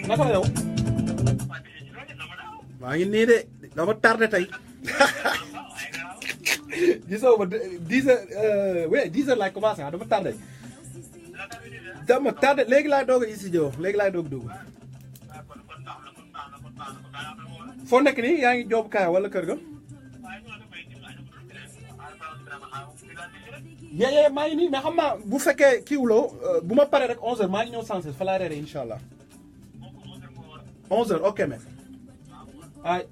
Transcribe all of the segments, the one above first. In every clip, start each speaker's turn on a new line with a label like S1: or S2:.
S1: naka la yow maa ngi nii de dama tardé tey gisoo ma 10 heures oui 10 heures laay commencé ah dama tardé léegi laay doog a studio léegi laay doog dugg foo nekk nii yaa ngi joobu kaay wala kër ga yee maa ngi nii mais xam naa bu fekkee kiiwuloo bu ma paree rek 11h maa ngi ñëw sensé fa laa reere incha allah 11h ok mais ay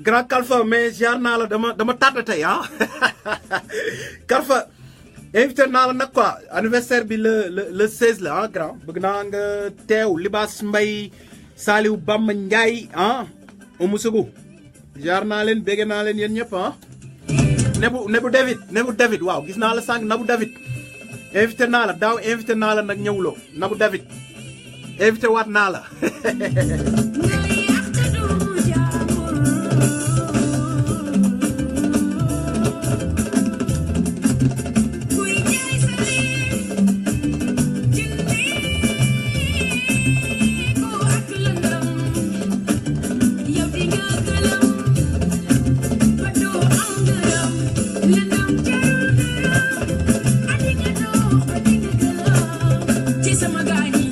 S1: grand Kalfa mais ziar naa la dama tardé tey ah Kalfa invité naa la nag quoi anniversaire bi le 16 la ah grand bëgg naa nga teew Libaas Mbay Saliou Bamba Ndiaye ah Oumou Sougou ziar naa leen bégg naa leen yéen ñëpp ah Nebu David waaw gis naa la sànq Nabou David invité naa la daaw invité naa la nag ñëwuloo Nabou David invité waat naa la
S2: Sama gani,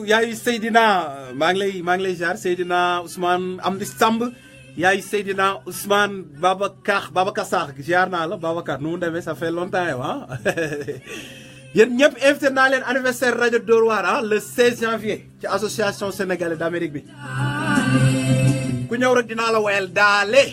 S1: yaayu Seydina maa ngi lay jaar Seydina Ousmane Amdi Samb yaayu Seydina Ousmane Babacar Sarr jaar naa la Babacar nu mu demee ça fait longtemps yow ah yéen ñëpp invité naa leen anniversaire rajo Dóor waar ah le 16 janvier ci association sénégalaise d'Amérique bi ku ñëw rek dinaa la woyal daale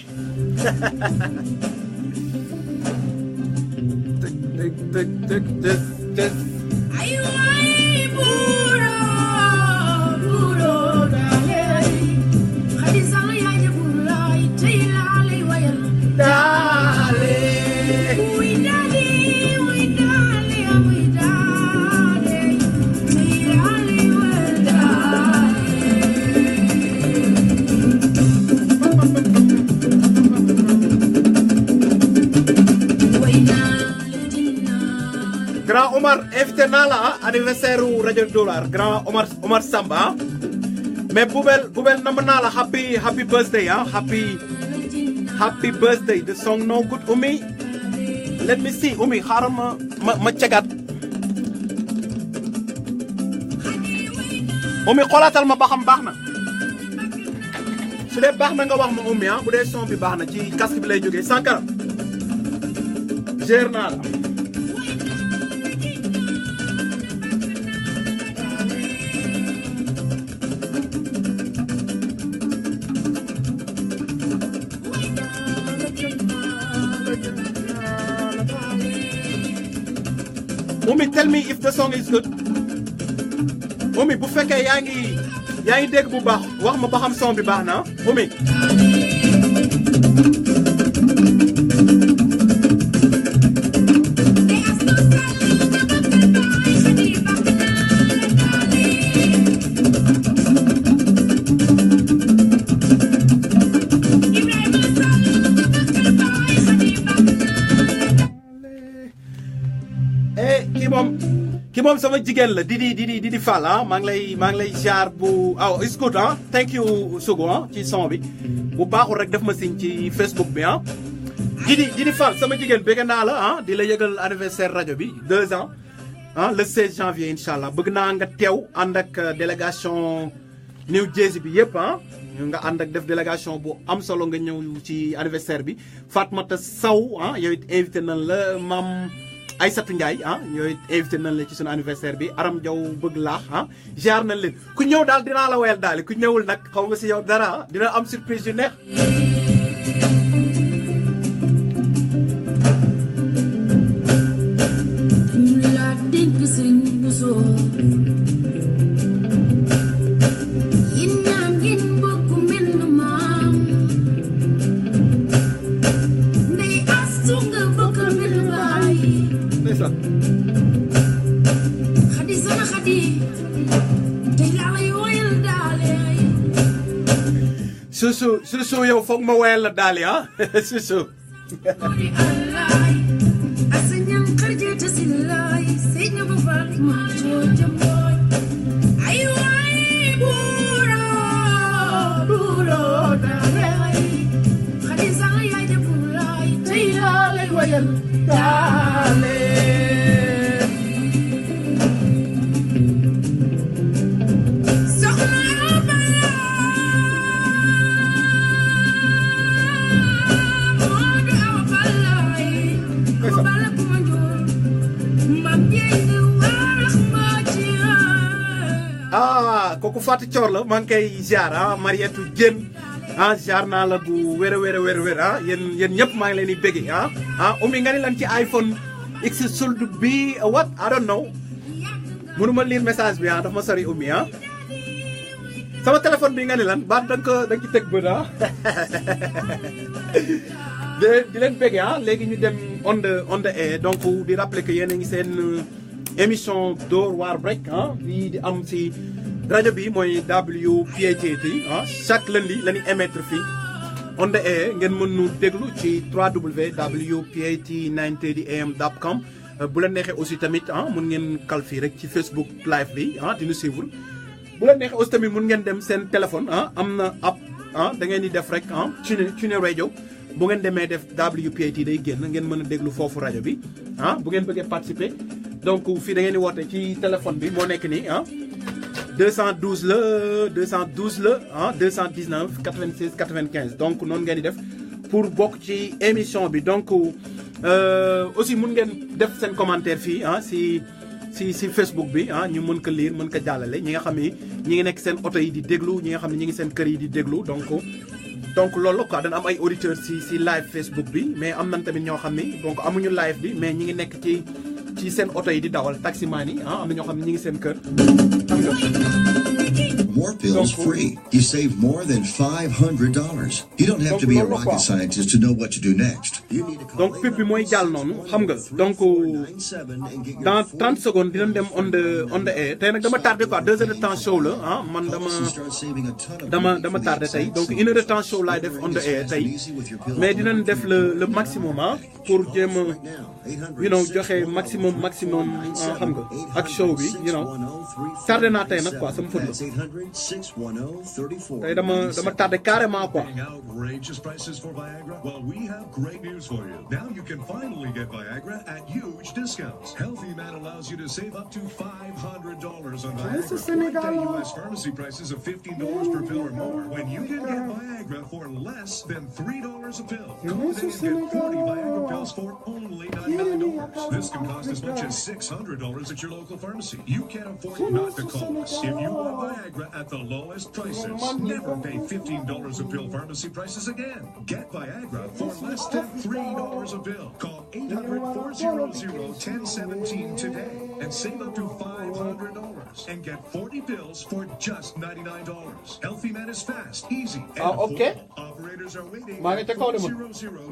S1: Grand Omar invité naa la anniversaire u rajo Dóor waar Grand Omar Samba mais Boubel namb naa la happy birthday happy birthday the song no good Oumy let me see Oumy xaaral ma cegaat Oumy xoolaatal ma ba xam baax na su dee baax na nga wax ma Oumy bu dee son bi baax na ci casque bi lay jógee Sankara gér naa la Oumy tell me if the song is good Oumy bu fekkee yaa ngi dégg bu baax wax ma ba xam son bi baax na Oumy ki moom sama jigéen la Didi Fall maa ngi lay jaar bu it's good thank you Sougou ci son bi bu baaxul rek def ma signe ci Facebook bi Didi Fall sama jigéen bëgg naa la di la yëgal anniversaire rajo bi 2 ans le 16 janvier inchallah bëgg naa nga teew ànd ak délégation New Jersey bi yëpp nga ànd ak def délégation bu am solo nga ñëw ci anniversaire bi Fatmata Sow yow it invité nañ la maam Aïssatou Ndiaye yooyu invité nañ la ci sunu anniversaire bi Aram Diaw bëgg laax jaar nañ leen ku ñëw daal dinaa la woyal daal ku ñëwul nag xaw nga si yow dara dina am surprise yu neex ndeysaan susu yow foog ma woyal la daal ah susu kooku Fatou Thior la maa ngi koy ziar Mariette Diène ziar naa la bu wér yéen ñëpp maa ngi leen di bëgg Oumy nga ni lan ci iPhone X sold bi what I don't know mënuma lire message bi dafa ma sori Oumy sama téléphone bi nga ni lan baat da nga ci teg bët di leen bëgg léegi ñu dem on the air donc di rappeler que yéen a ngi seen émission Dóor waar break bii di am si rajo bi mooy WPAT chaque lundi la ñuy émettre fii on the air ngeen mën nu déglu ci www.wpat930am.com bu la neexee aussi tamit mun ngeen kal fii rek ci Facebook live bi di ñu suivre bu la neexee aussi tamit mun ngeen dem seen téléphone am na app da ngeen di def rek tune rajo bu ngeen demee def WPAT day génn ngeen mën a déglu foofu rajo bi bu ngeen bëggee participer donc fii da ngeen di woote ci téléphone bi moo nekk nii 212 la 219 96 95 donc noonu ngeen di def pour bokk ci émission bi donc aussi mun ngeen def seen commentaire fii si Facebook bi ñu mën ko lire mën ko jàllale ñi nga xam ni ñi ngi nekk seen oto yi di déglu ñi nga xam ne ñi ngi seen kër yi di déglu donc loolu quoi dana am ay auditeurs si live Facebook bi mais am nañ tamit ñoo xam ni donc amuñu live bi mais ñi ngi nekk ci seen oto yi di dawal taximaan yi am na ñoo xam ne ñi ngi seen kër xam nga.
S2: More pills free. You save more than $500. You don't have to be a rocket scientist to know what to do next.
S1: Donc pub bi mooy jàll noonu xam nga donc dans 30 secondes dinañ dem on the air tey nag dama tardé quoi 2 heures de temps show la man dama tardé tey donc 1 heure de temps show laay def on the air tey mais dinañ def le maximum pour jéem a joxe maximum xam nga ak show bi tardé naa tey nag quoi sama faute la tey dama tardé carrément quoi.
S3: Outrageous prices for Viagra? Well, we have great news for you. Now you can finally get Viagra at huge discounts. Healthy Man allows you to save up to $500 on Viagra. U.S. pharmacy prices of $15 per pill or more. When you can get Viagra for less than $3 a pill, go ahead and get 40 Viagra pills for only $99. This can cost as much as $600 at your local pharmacy. You can't afford not to call us. If you want Viagra at the lowest prices, never pay $15 a pill pharmacy prices again. Get Viagra for less than $3 a pill. Call 800-400-1017 today and save up to $500 and get 40 pills for just $99. Healthy Man is fast, easy, and affordable. Operators are waiting.
S1: maa ngi ca kaw de man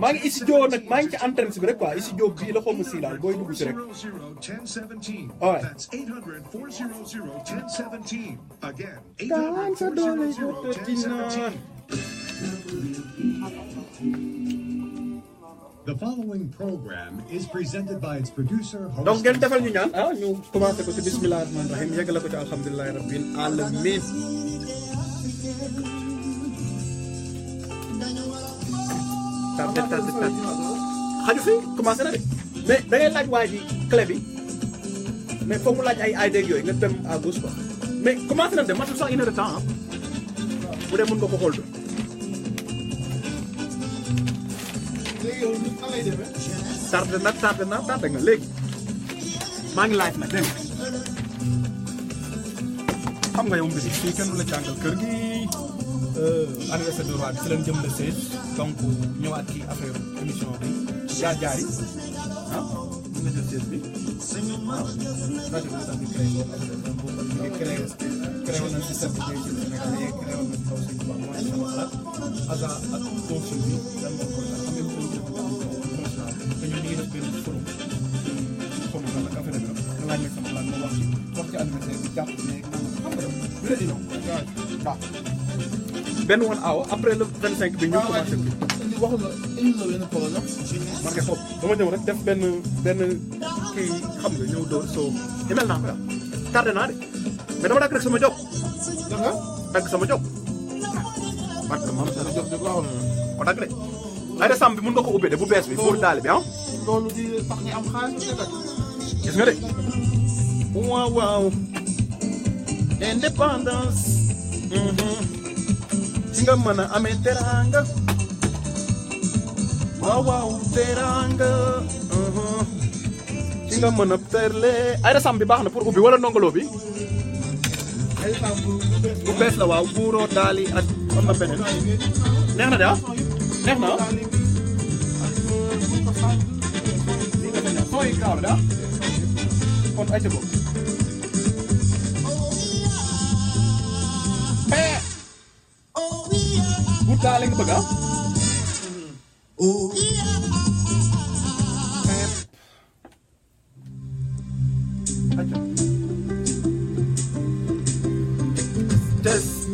S1: maa ngi studio nag maa ngi ci antenne bi rek quoi studio bii la xaw ma si daal booy dugg si rek.
S3: 800-400-1017. That's 800-400-1017. Again, 800-400-1017.
S4: The following program is presented by its producer.
S1: Donc ngeen defal ñu ñaan ñu commencé ko ci bismillahir rahmanir rahim yeggale ko ci alhamdulillahi rabbil alamin. Tardé xaju fi commencé na de mais da ngay laaj waa ji clé bi mais foog mu laaj ay ID yooyu nga dem à gauche quoi mais commencé na de matul sax 1 heure de temps bu dee mën nga ko xool. tardé na léegi maa ngi live nag dégg nga xam nga yow mbir fii kenn du la jàngal kër gi anniversaire de roi bi si leen jëm le 16 donc ñëwaat ci affaire émission bi jaar yi mën nga jël 16 bi waaw rajo bi sax di créé woon na système bi ngay jël Sénégal créé woon na kaw si bu baax mooy sama xalaat asa ak consul bi lan moo ko xam nga te ñun ñu ngi def benn forum laaj ma sama laaj ma wax ci anniversaire bi jàpp ne xam nga lu la di ñëw waaw benn woon aw après le 25 bi ñu commencé
S5: indi waxu la indi la benn problème
S1: man nga xool dama ñëw rek def benn kii xam nga ñëw doon soo email naa ko daal tardé naa de mais dama dagg rek sama job
S5: danga
S1: dagg sama job parce que maam
S5: dana jox di ko waxoon
S1: ko dagg de ay décembre bi mun nga ko ubbee de bu bees bi pour daale bi ah
S5: loolu di tax nga am xaalis nga
S1: gis nga de waaw waaw indépendance ci nga mën a amee teranga waaw waaw teranga ci nga mën a terle ay décembre bi baax na pour ubbi wala ndongolo bi bu bees la waaw buuroo daali ak am na beneen neex na de ah neex na ah sooy gaaw da kon ay ca boobu buur daali nga bëgg ah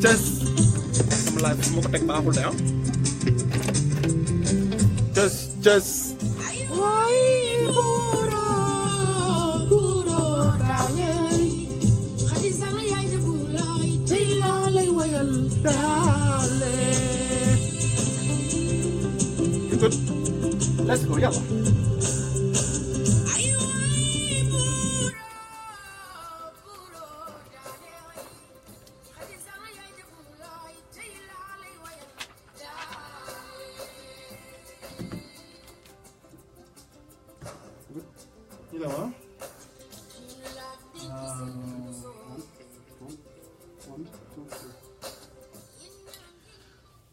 S1: Just sama laaj bi ma ko teg baaxul de ah just good let's go yalla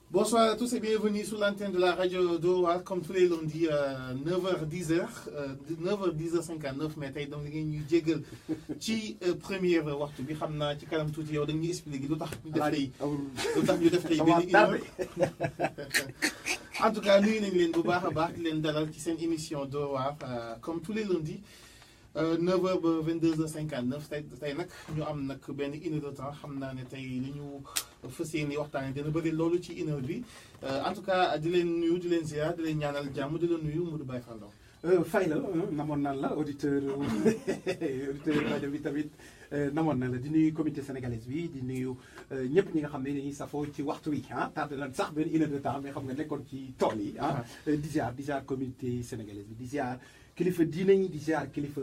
S5: Bonsoir à tous et bienvenue sur l'antenne de la radio Dóor comme tous les lundis 9h-10h 9h-10h59 mais tey donc ngeen ñuy jéggal ci première waxtu bi xam naa ci kanam tuuti yow da ñuy expliquer lu tax ñu def tey benn heure en tout cas nuyu nañ leen bu baax a baax di leen dalal ci seen émission Dóor waar comme tous les lundis 9h ba 22h59 tey nag ñu am nag benn une heure de temps xam naa ne tey li ñu fas yéene waxtaanee dina bëri loolu ci une heure bi en tout cas di leen nuyu di leen ziar di leen ñaanal jàmm di la nuyu Modou Baye Fall Ndao
S1: fay la namoon naan la auditeur rajo bi tamit namoon na la di nuyu comité sénégalais bi di nuyu ñëpp ñi nga xam ne dañuy safoo ci waxtu wi ah tardé na sax benn une heure de temps mais xam nga nekkoon ci tool yi ah di ziar comité sénégalais bi di ziar kilifa diine yi di ziar kilifa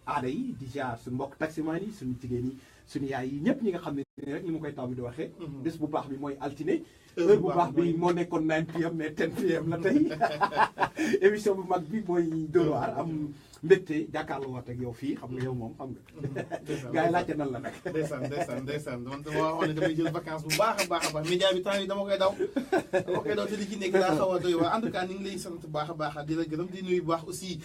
S1: aada yi di ziar suñu mbokk taximaan yi suñu jigéen yi suñu yaay yi ñëpp ñi nga xam ne rek ni ma koy taw bi di waxee bés bu baax bi mooy altine heure bu baax bi moo nekkoon 9 PM mais 10 PM la tey émission bu mag bi mooy Dóor waar am mbégte jàkkaarloo waat ak yow fii xam nga yow moom xam nga gars yi laajte nan la nag
S5: ndeysaan man dama waxoon ne damay jël vacances bu baax a baax média bi temps yi dama koy daw te li ci nekk daa xaw a doy waar en tout cas ni ngi lay sant bu baax a baax di la gërëm di nuyu bu baax aussi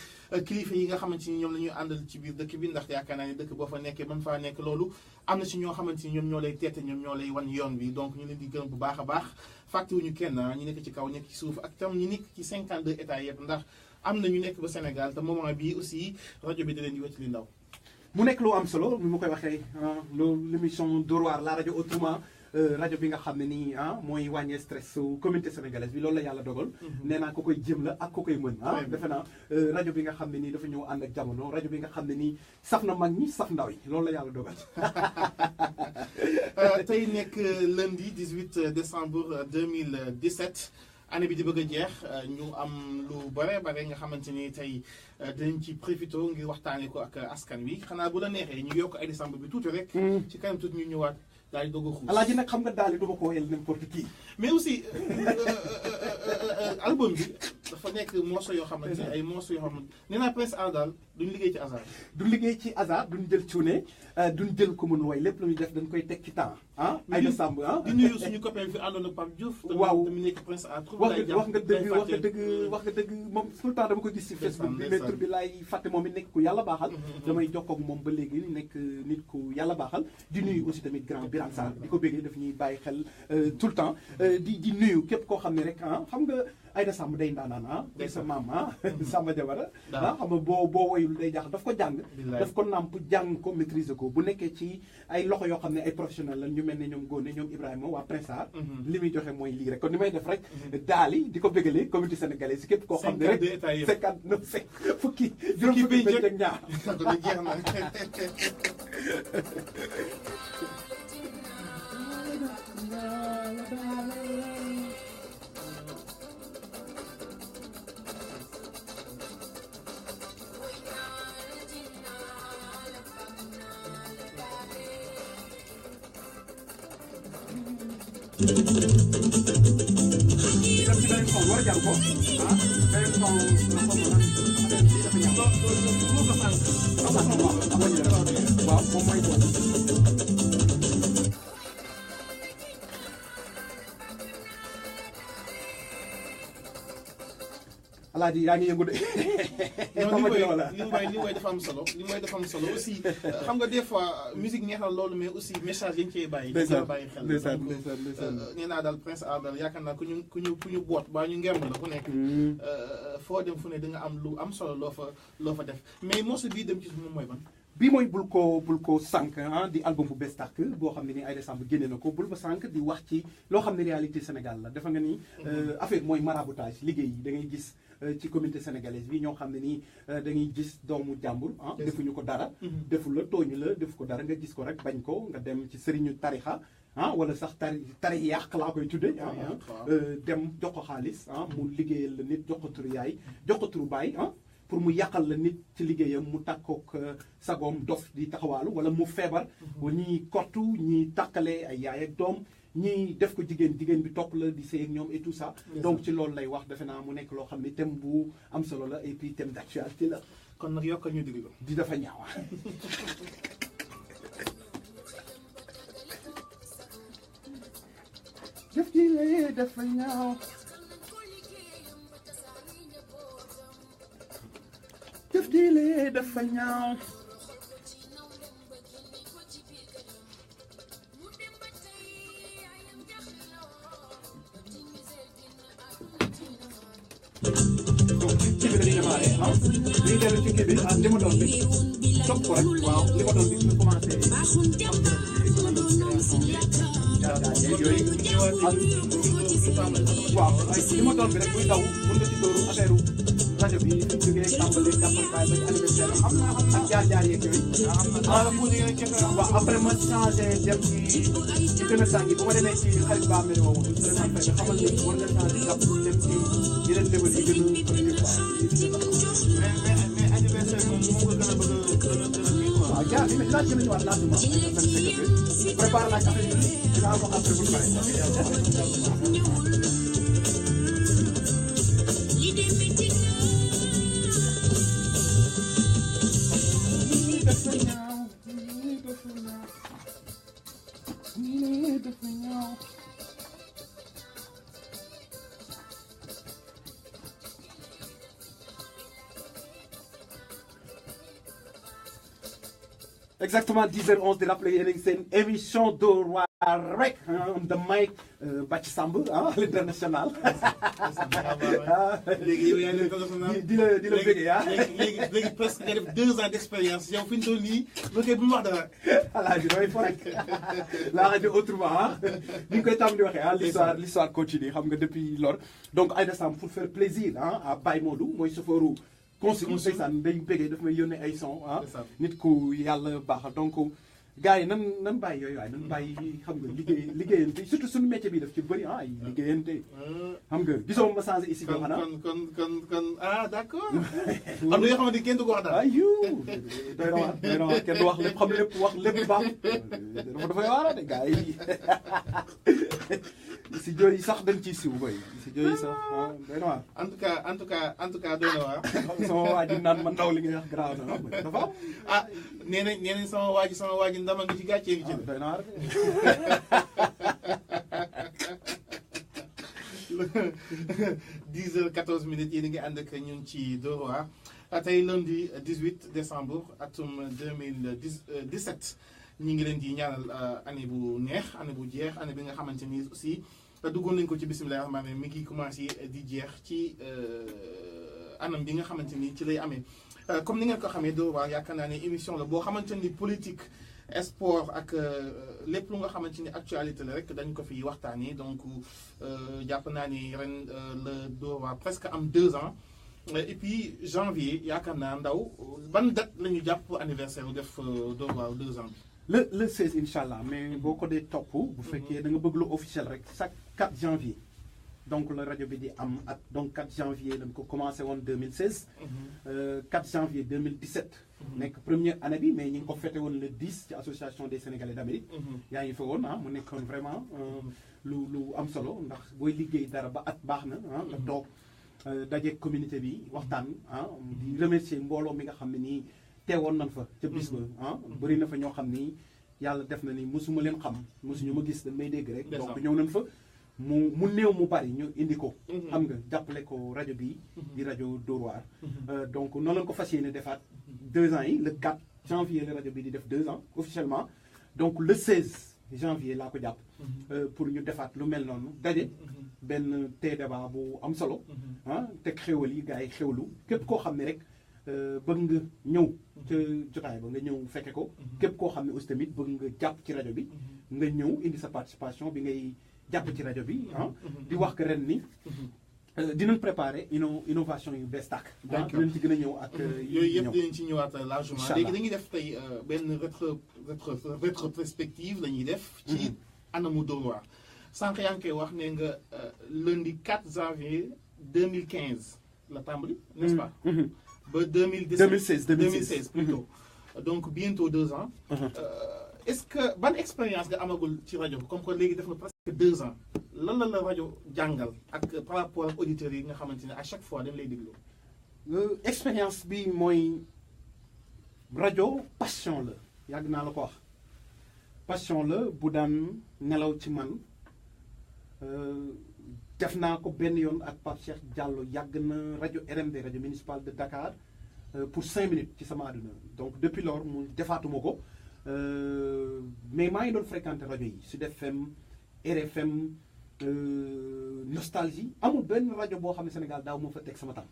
S5: kilifa yi nga xamante ni ñoom la ñuy àndal ci biir dëkk bi ndax yaakaar naa ne dëkk boo fa nekkee mën faa nekk loolu am na si ñoo xamante ni ñoom ñoo lay teete ñoom ñoo lay wan yoon bi donc ñu leen di gërëm bu baax a baax fàttewuñu kenn ñi nekk ci kaw nekk ci suuf ak tam ñi nekk ci 52 états yëpp ndax am na ñu nekk ba Sénégal te moment bii aussi rajo bi da leen di wétali ndaw
S1: mu nekk lu am solo ni ma koy waxee loolu l'émission Dóor waar la rajo autrement rajo bi nga xam ne nii mooy wàññee stress su communauté sénégalaise bi loolu la yàlla dogal nee naa ko koy jéem la ak ko koy mën defe naa rajo bi nga xam ne nii dafa ñëw ànd ak jamono rajo bi nga xam ne nii saf na mag ñi saf ndaw yi loolu la yàlla dogal
S5: tey nekk lundi 18 décembre 2017 année bi di bëgg a jeex ñu am lu bare nga xamante ni tey dinañ ci profité ngir waxtaanee ko ak askan wi xanaa bu la neexee ñu yokk ay décembre bi tuuti rek ci kanam tuuti ñu ñëwaat daal di doog a xuus
S1: alaaji nag xam nga daal di du ma ko woyal n'importe qui
S5: mais aussi album bi dafa nekk morceau yoo xamante ne ay morceau yoo xamante nee naa Prince Art daal duñ liggéey ci hasard
S1: duñ jël cuune duñ jël ko mën way lépp lu ñuy def dañ koy teg ci temps ay décembre
S5: di nuyu suñu copain fi àndoon ak Pape Diouf
S1: waaw
S5: tamit nekk Prince Art
S1: wax nga dëgg moom tout le temps dama ko gis ci Facebook bi mais tur bi laay fàtte moom it nekk ku yàlla baaxal damay jokkoo ak moom ba léegi nekk nit ku yàlla baaxal di nuyu aussi tamit grand Birame Sarr di ko béggee daf ñuy bàyyi xel tout le temps di nuyu képp koo xam ne rek xam nga Aïda Samb day ndaanaan ah. day sa maam ah. Samba Jabara.
S5: Daaw
S1: ah xam nga boo woyul day jaax daf ko jàng.
S5: Billaay.
S1: daf ko nàmp jàng ko maîtriser ko bu nekkee ci ay loxo yoo xam ne ay professionnels la ñu mel ne ñoom Gone ñoom Ibrahima waa Prince Art. li muy joxe mooy lii rek kon ni may def rek. daali di ko bégalee communauté sénégalaise si képp koo xam ne rek.
S5: 52 états yëpp
S1: 59 fukki juróom fukki bëccëg ak ñaar.
S5: kon nag jeex na.
S1: dem ci beneen son war a jàll ko ah beneen son waaw moom mooy boobu. Alaaji yaa ngi yëngu de.
S5: non li mooy dafa am solo li mooy dafa am solo aussi xam nga des fois musique neex na loolu mais aussi message yi ñu cee bàyyi.
S1: ndeysaan
S5: bàyyi xel
S1: ndeysaan
S5: donc
S1: ndeysaan
S5: nee naa daal Prince Art daal yaakaar naa ku ñu boot baa ñu ngemb la ku nekk. foo dem fu ne da nga am lu am solo loo fa def mais morceau bii dem ci moom mooy ban.
S1: bii mooy bul ko sànq ah di album bu bees tàkk boo xam ne ni Aïda Samb génne na ko bul ko sànq di wax ci loo xam ne réalité Sénégal la dafa nga ni affaire mooy maraboutage liggéey yi da ngay gis ci communauté sénégalaise bi ñoo xam ne nii da ngay gis doomu jàmbur ah defuñu ko dara defu la tooñu la def ko dara nga gis ko rek bañ ko nga dem ci sëriñu tarixa ah wala sax tari yàq laa koy tudde dem jox ko xaalis ah mu liggéeyal la nit jox ko turu yaay jox ko turu baay ah pour mu yàqal la nit ci liggéeyam mu tàkkook sagoom dof di taxawaalu wala mu feebar ñii kottu ñii tàkkale ay yaay ak doom ñii def ko jigéen bi topp la di sëy ak ñoom et tout ça donc ci loolu lay wax defe naa mu nekk loo xam ne thème bu am solo la et puis thème d'actualité la
S5: kon nag yokkal ñu digg
S1: di dafa ñaawa def ji lee dafa ñaaw def ji lee dafa ñaaw ci bi dañuy démarré ah dañuy dellu ci kii bi ah li ma doon bi topp ko rek waaw li ma doon bi ñu commencé waaw ay li ma doon bi rek buy daw mën nga ci dóoru affaire rajo bi ñu jógee tàmbali jàppalkaay ba ci anniversaire xam naa ak jaar-jaar yeeg yooyu waaw après ma changé dem ci gën a tàngi bu ma demee ci xarit ba mel woowu vraiment fekk xamal ni war nga changé jàpp dem ci yeneen level yi gën a
S5: mais anniversaire moom moo nga gën a bëgg a
S1: waaw jaar bi mais laaj gën a ñëwaat laaj ma préparé naa café yi dinaa wax après bu ñu paree exactement 10h11 di rappeler yéen a ngi seen émission Dóor waar rek on the mic Bathie Samb l'international.
S5: léegi yow yaa ngi international.
S1: di la bëggee ah.
S5: léegi presque nga def 2 ans d'expérience yow fi ñu toll nii ba kay bu mu wax dara.
S1: alaaji damay fo rek la rajo autrement ah ni ñu koy tàmm di waxee ah l'histoire continue xam nga depuis lors donc Aïda Samb pour faire plaisir ah à Baye Modou mooy chauffeuru consul ndeysaan dañ bëggee daf may yónnee ay son ah nit ku yàlla baaxal donc gars yi nan bàyyi yooyu waaye nan bàyyi xam nga liggéeyante surtout suñu métier bi daf ci bëri ah ay liggéeyante xam nga gisoo ma changé ici bi xanaa
S5: kon ah d'accord am na yoo xamante kenn du ko wax dara
S1: ayu doy na waar kenn du wax lépp xam lépp wax lépp baax dafay waara de gars yi si jooy sax dañ ciy siw bay si jooy sax doy na waar
S5: en tout cas doy na waar
S1: sama waa ji naan man ndaw li ngay wax grave na dafa am
S5: ah nee nañ sama waa ji ndama ngi ci gàccee ngi ci
S1: doy na waar
S5: 10h14 minutes yéen a ngi ànd ak ñun ci Dóor waar tey lundi 18 décembre atum 2017 ñi ngi leen di ñaanal année bu neex année bu jeex année bi nga xamante ni aussi duggoon nañ ko ci bisimilah rahmaani mi ngi commencé di jeex ci anam bi nga xamante ni ci lay amee comme ni ngeen ko xamee Dóor waar yaakaar naa ne émission la boo xamante ni politique sport ak lépp lu nga xamante ni actualité la rek dañ ko fi waxtaanee donc jàpp naa ni ren le Dóor waar presque am 2 ans et puis janvier yaakaar naa ndaw ban date la ñu jàpp anniversaire bu def Dóor waar 2 ans bi.
S1: le 16 incha allah mais boo ko dee topp. bu fekkee da nga bëgg lu officiel rek chaque 4 janvier. donc la rajo bi di am ak donc 4 janvier lañ ko commencé woon 2016. 4 janvier 2017. nekk première année bi mais ñi ngi ko fêté woon le 10 ci association des Sénégalais d'Amérique. yaa ngi fa woon mu nekkoon vraiment lu am solo ndax booy liggéey dara ba at baax na nga toog dajeeg communauté bi waxtaan di remercier mbooloo mi nga xam ne nii teewoon nañ fa ca bis ba bëri na fa ñoo xam ni yàlla def na ni mosuma leen xam mosuñu ma gis dañ may dégg rek donc ñëw nañ fa mu néew mu bari ñu indi ko xam nga jàppale ko rajo bi di rajo Dóor waar donc noonu lañ ko fas yéene defaat 2 ans yi le 4 janvier la rajo bi di def 2 ans officiellement donc le 16 janvier laa ko jàpp pour ñu defaat lu mel noonu daje benn tee débat bu am solo teg xéwal yi gars yi xewlu képp koo xam ne rek bëgg nga ñëw ca jotaay ba nga ñëw fekke ko képp koo xam ne aussi tamit bëgg nga jàpp ci rajo bi nga ñëw indi sa participation bi ngay jàpp ci rajo bi di wax que ren ni dinañ préparer innovation yu bees tàkk donc dinañ ci gën a ñëw ak
S5: yooyu yëpp dinañ ci ñëwaat largement léegi dañuy def tey benn rétrospective la ñuy def ci anamu Dóor waar sànq yaa ngi koy wax ne nga lundi 4 janvier 2015 la tàmbali n'est-ce pas ba 2016 plutôt donc bientôt 2 ans est-ce que ban expérience nga amagul ci rajo comme que léegi def na presque 2 ans lan la rajo jàngal ak par rapport ak auditeurs yi nga xamante ne à chaque fois dañ lay déglu.
S1: expérience bi mooy rajo passion la yàgg naa la ko wax passion la bu daan nelaw ci man def naa ko benn yoon ak Pape Cheikh Diallo yàgg na rajo RMD rajo municipal de Dakar pour 5 minutes ci sama àdduna donc depuis lors mu defaatuma ko mais maa ngi doon fréquenter rajo yi Sud FM RFM Nostalgie amul benn rajo boo xam ne Sénégal daaw moo fa teg sama tànk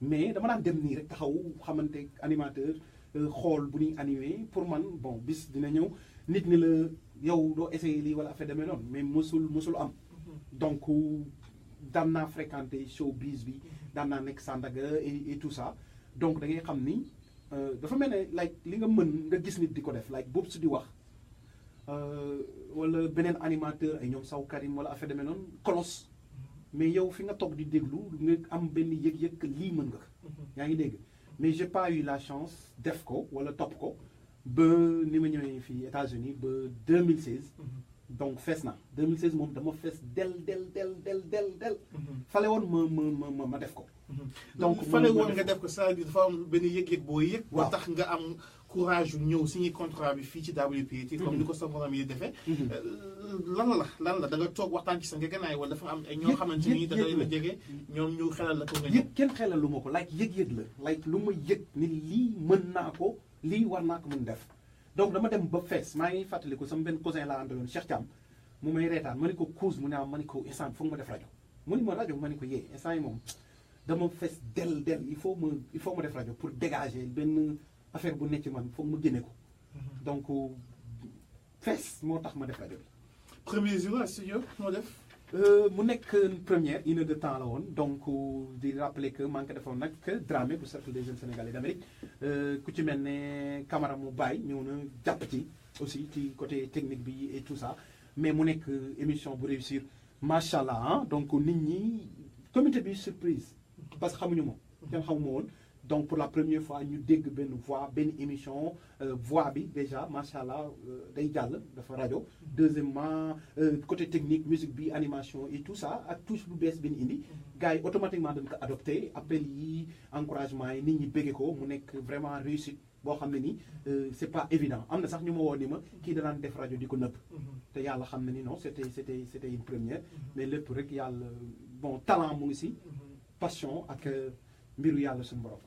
S1: mais dama daan dem nii rek taxaw xamante animateur xool bu ñuy animé pour man bon bis dina ñëw nit ni la yow doo essayer lii wala affaire demee noonu mais mosul am donc daan naa fréquenter showbiz bi daan naa nekk Sandaga et tout ça donc da ngay xam ni dafa mel ne like li nga mën nga gis nit di ko def like boobu su di wax wala beneen animateur ay ñoom Saw Karim wala affaire demee noonu kolos mais yow fi nga toog di déglu nga am benn yëg-yëg que lii mën nga yaa ngi dégg mais j'ai pas eu la chance def ko wala topp ko ba ni ma ñëwee fii États-Unis ba 2016 donc fees na 2016 moom dama fees del fale woon ma def ko
S5: donc fale woon nga def ko c'est-à-dire dafa am benn yëg-yëg boo yëg ba tax nga am courage yu ñëw signé contrat bi fii ci WPT comme ni ko sa morom yi defee lan la da nga toog waxtaan ci sa ngeganaay wala dafa am ñoo xamante ni da nga leen jege ñoom ñu xelal la ko nga ñëw
S1: kenn xelal lu ma ko like yëg-yëg la like lu ma yëg ni lii mën naa ko lii war naa ko mën def donc dama dem ba fees maa ngi fàttaliku sama benn cousin laa àndaloon Cheikh Thiam mu may reetaan ma ni ko cause mu ne ma ni ko instant foog ma def rajo mu ni ma rajo ma ni ko yee instant yi moom dama fees del il faut ma def rajo pour dégager benn affaire bu nekk ci man foog ma génne ko donc fees moo tax ma def rajo bi.
S5: premier jour à studio moo def.
S1: mu nekk première 1 heure de temps la woon donc di rappeler que maa ngi ko defoon nag Dramé bu cercle des jeunes sénégalais d'Amérique ku ci mel ne Camara mu bàyyi ñëw na jàpp ci aussi ci côté technique bi et tout ça mais mu nekk émission bu réussir macha allah donc nit ñi comité bi surprise parce que xamuñu ma kenn xamuma woon donc pour la première fois ñu dégg benn voix benn émission voix bi déjà macha allah day jàll dafa rajo deuxièmement côté technique musique bi animation et tout ça ak touche bu bees bi ñu indi gars yi automatiquement dañ ko adopté appel yi encouragement yi nit ñi béggee ko mu nekk vraiment réussite boo xam ne ni c'est pas évident am na sax ñu ma woo ni ma kii danaan def rajo di ko nëbb te yàlla xam ne ni non c'était une première mais lépp rek yàlla bon talent mu ngi si passion ak mbiru yàlla suñu borom.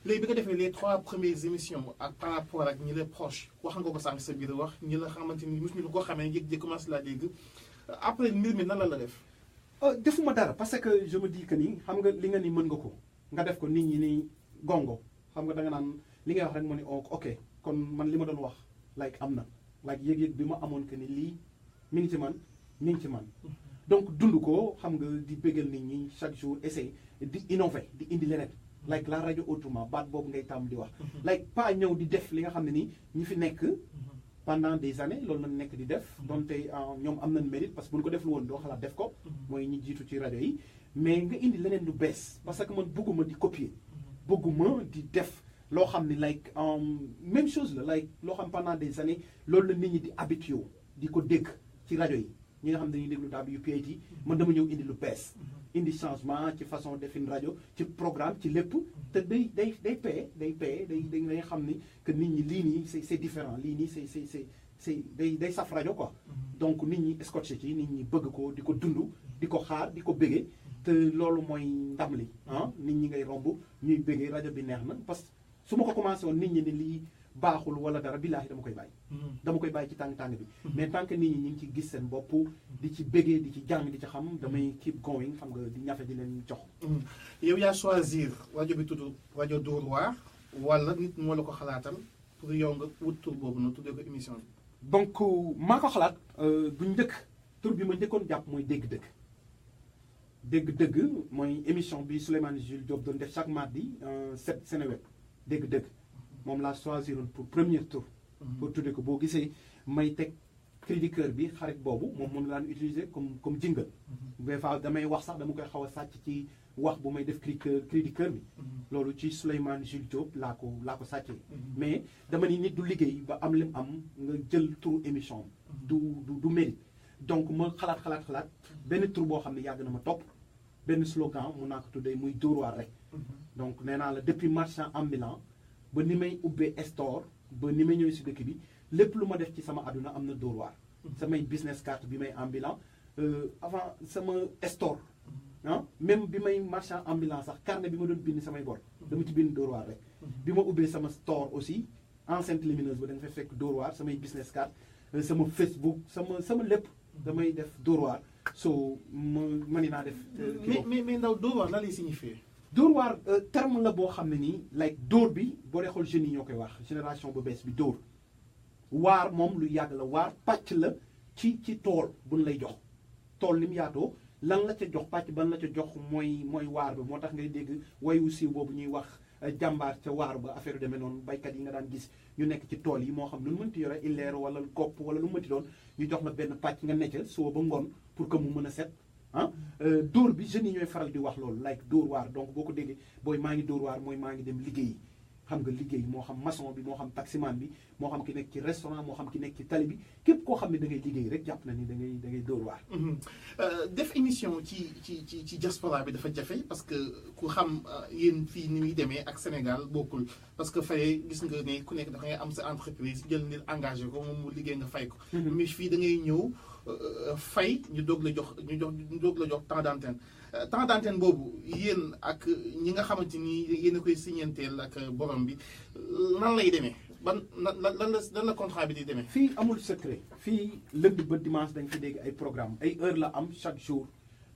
S5: léegi bi nga defee les 3 premières émissions ak par rapport ak ñi la proche wax nga ko sànq sa biir wax ñi la xamante ni mosuñu ko xamee yëg-yëg commencé laa dégg après mbir mi nan la def.
S1: defuma dara parce que je me dis que ni xam nga li nga ni mën nga ko nga def ko nit ñi ni gongo xam nga da nga naan li ngay wax rek mo ni ok kon man li ma doon wax like am na like yëg-yëg bi ma amoon que ni lii mi ngi ci man mi ngi ci man donc dund ko xam nga di bégal nit ñi chaque jour essayer di innover di indi leneen like la rajo autrement baat boobu ngay tàmm di wax like pas ñëw di def li nga xam ne ni ñi fi nekk pendant des années loolu lañ nekk di def donte ñoom am nañ mérite parce que bu ñu ko def lu woon doo xalaat def ko mooy ñi jiitu ci rajo yi mais nga indi leneen lu bees parce que man bëgguma di copier bëgguma di def loo xam ne like même chose la like loo xam pendant des années loolu la nit ñi di habitué di ko dégg ci rajo yi ñi nga xam dañuy déglu WPAT man dama ñëw indi lu bees indi changement ci façon defin rajo ci programme ci lépp te day paye day xam ni que nit ñi lii nii c'est différent lii nii c'est day saf rajo quoi donc nit ñi scotché ci nit ñi bëgg ko di ko dund di ko xaar di ko bëggee te loolu mooy ndam li nit ñi ngay romb ñuy bëggee rajo bi neex na parce que su ma ko commencé woon nit ñi ne lii baaxul wala dara billaahi dama koy bàyyi ci tàng bi mais tant que nit ñi ñu ngi ci gis seen bopp di ci bëggee di ci jàng di ci xam damay keep going xam nga di ñafe di leen jox
S5: yow yaa choisir rajo bi tudd rajo Dóor waar wala nit moo la ko xalaatal pour yow nga wut tur boobu noonu tuddee ko émission bi
S1: donc maa ko xalaat bu njëkk tur bi ma njëkkoon jàpp mooy dégg-dëgg mooy émission bi Souleymane Jules Diop doon def chaque mardi 7 Seneweb dégg-dëgg moom laa choisiroon pour premier tour pour tudde ko boo gisee may teg cri du cœur bi xarit boobu moom laan utiliser comme jingle des fois damay wax sax dama koy xaw a sàcc ci wax bu may def cri du cœur bi loolu ci Souleymane Jules Diop laa ko sàccee mais dama ni nit du liggéey ba am lim am nga jël turu émission du mérite donc ma xalaat benn tur boo xam ne yàgg na ma topp benn slogan mun naa ko tuddee muy Dóor waar rek donc nee naa la depuis marchand ambulant ba ni may ubbee store ba ni may ñëw si dëkk bi lépp lu ma def ci sama àdduna am na Dóor waar samay business card bi may ambulant avant sama store même bi may marchand ambulant sax carnet bi ma doon bind samay bor dama ci bind Dóor waar rek bi ma ubbee sama store aussi enceinte lumineuse ba da nga fay fekk Dóor waar samay business card sama Facebook sama lépp damay def Dóor waar so mën naa def
S5: mais ndaw Dóor waar la lay signifier
S1: Dóor waar terme la boo xam ne nii like dóor bi boo dee xool jeunes yi ñoo koy wax génération bu bees bi dóor waar moom lu yàgg la waar pàcc la ci tool buñ lay jox tool ni mu yaatoo lan la ca jox pàcc ban la ca jox mooy waar bi moo tax ngay dégg wayu siiw boobu ñuy wax jàmbaar ca waar ba affaire yu demee noonu baykat yi nga daan gis ñu nekk ci tool yi moo xam lu mu mënti yore illeer wala gopp wala lu mu mënti doon ñu jox la benn pàcc nga necca suba ba ngoon pour que mu mën a set dóor bi jeunes yi ñooy faral di wax loolu like dóor waar donc boo ko déggee booy maa ngi dóor waar mooy maa ngi dem liggéeyi xam nga liggéey moo xam maçon bi moo xam taximan bi moo xam ki nekk ci restaurant moo xam ki nekk ci tali bi képp koo xam ne da ngay liggéey rek jàpp na ni da ngay dóor waar
S5: def émission ci diaspora bi dafa jafe parce que ku xam yéen fii ni muy demee ak Sénégal bokkul parce que fay gis nga ne ku nekk da ngay am sa entreprise jël nit engagé ko moom mu liggéey nga fay ko mais fii da ngay ñëw fay ñu doog la jox temps d'antenne boobu yéen ak ñi nga xamante ni yéen a koy signanteel ak borom bi nan lay demee lan la contrat bi di demee.
S1: fii amul secret fii lundi ba dimanche dañ fi dégg ay programme ay heure la am chaque jour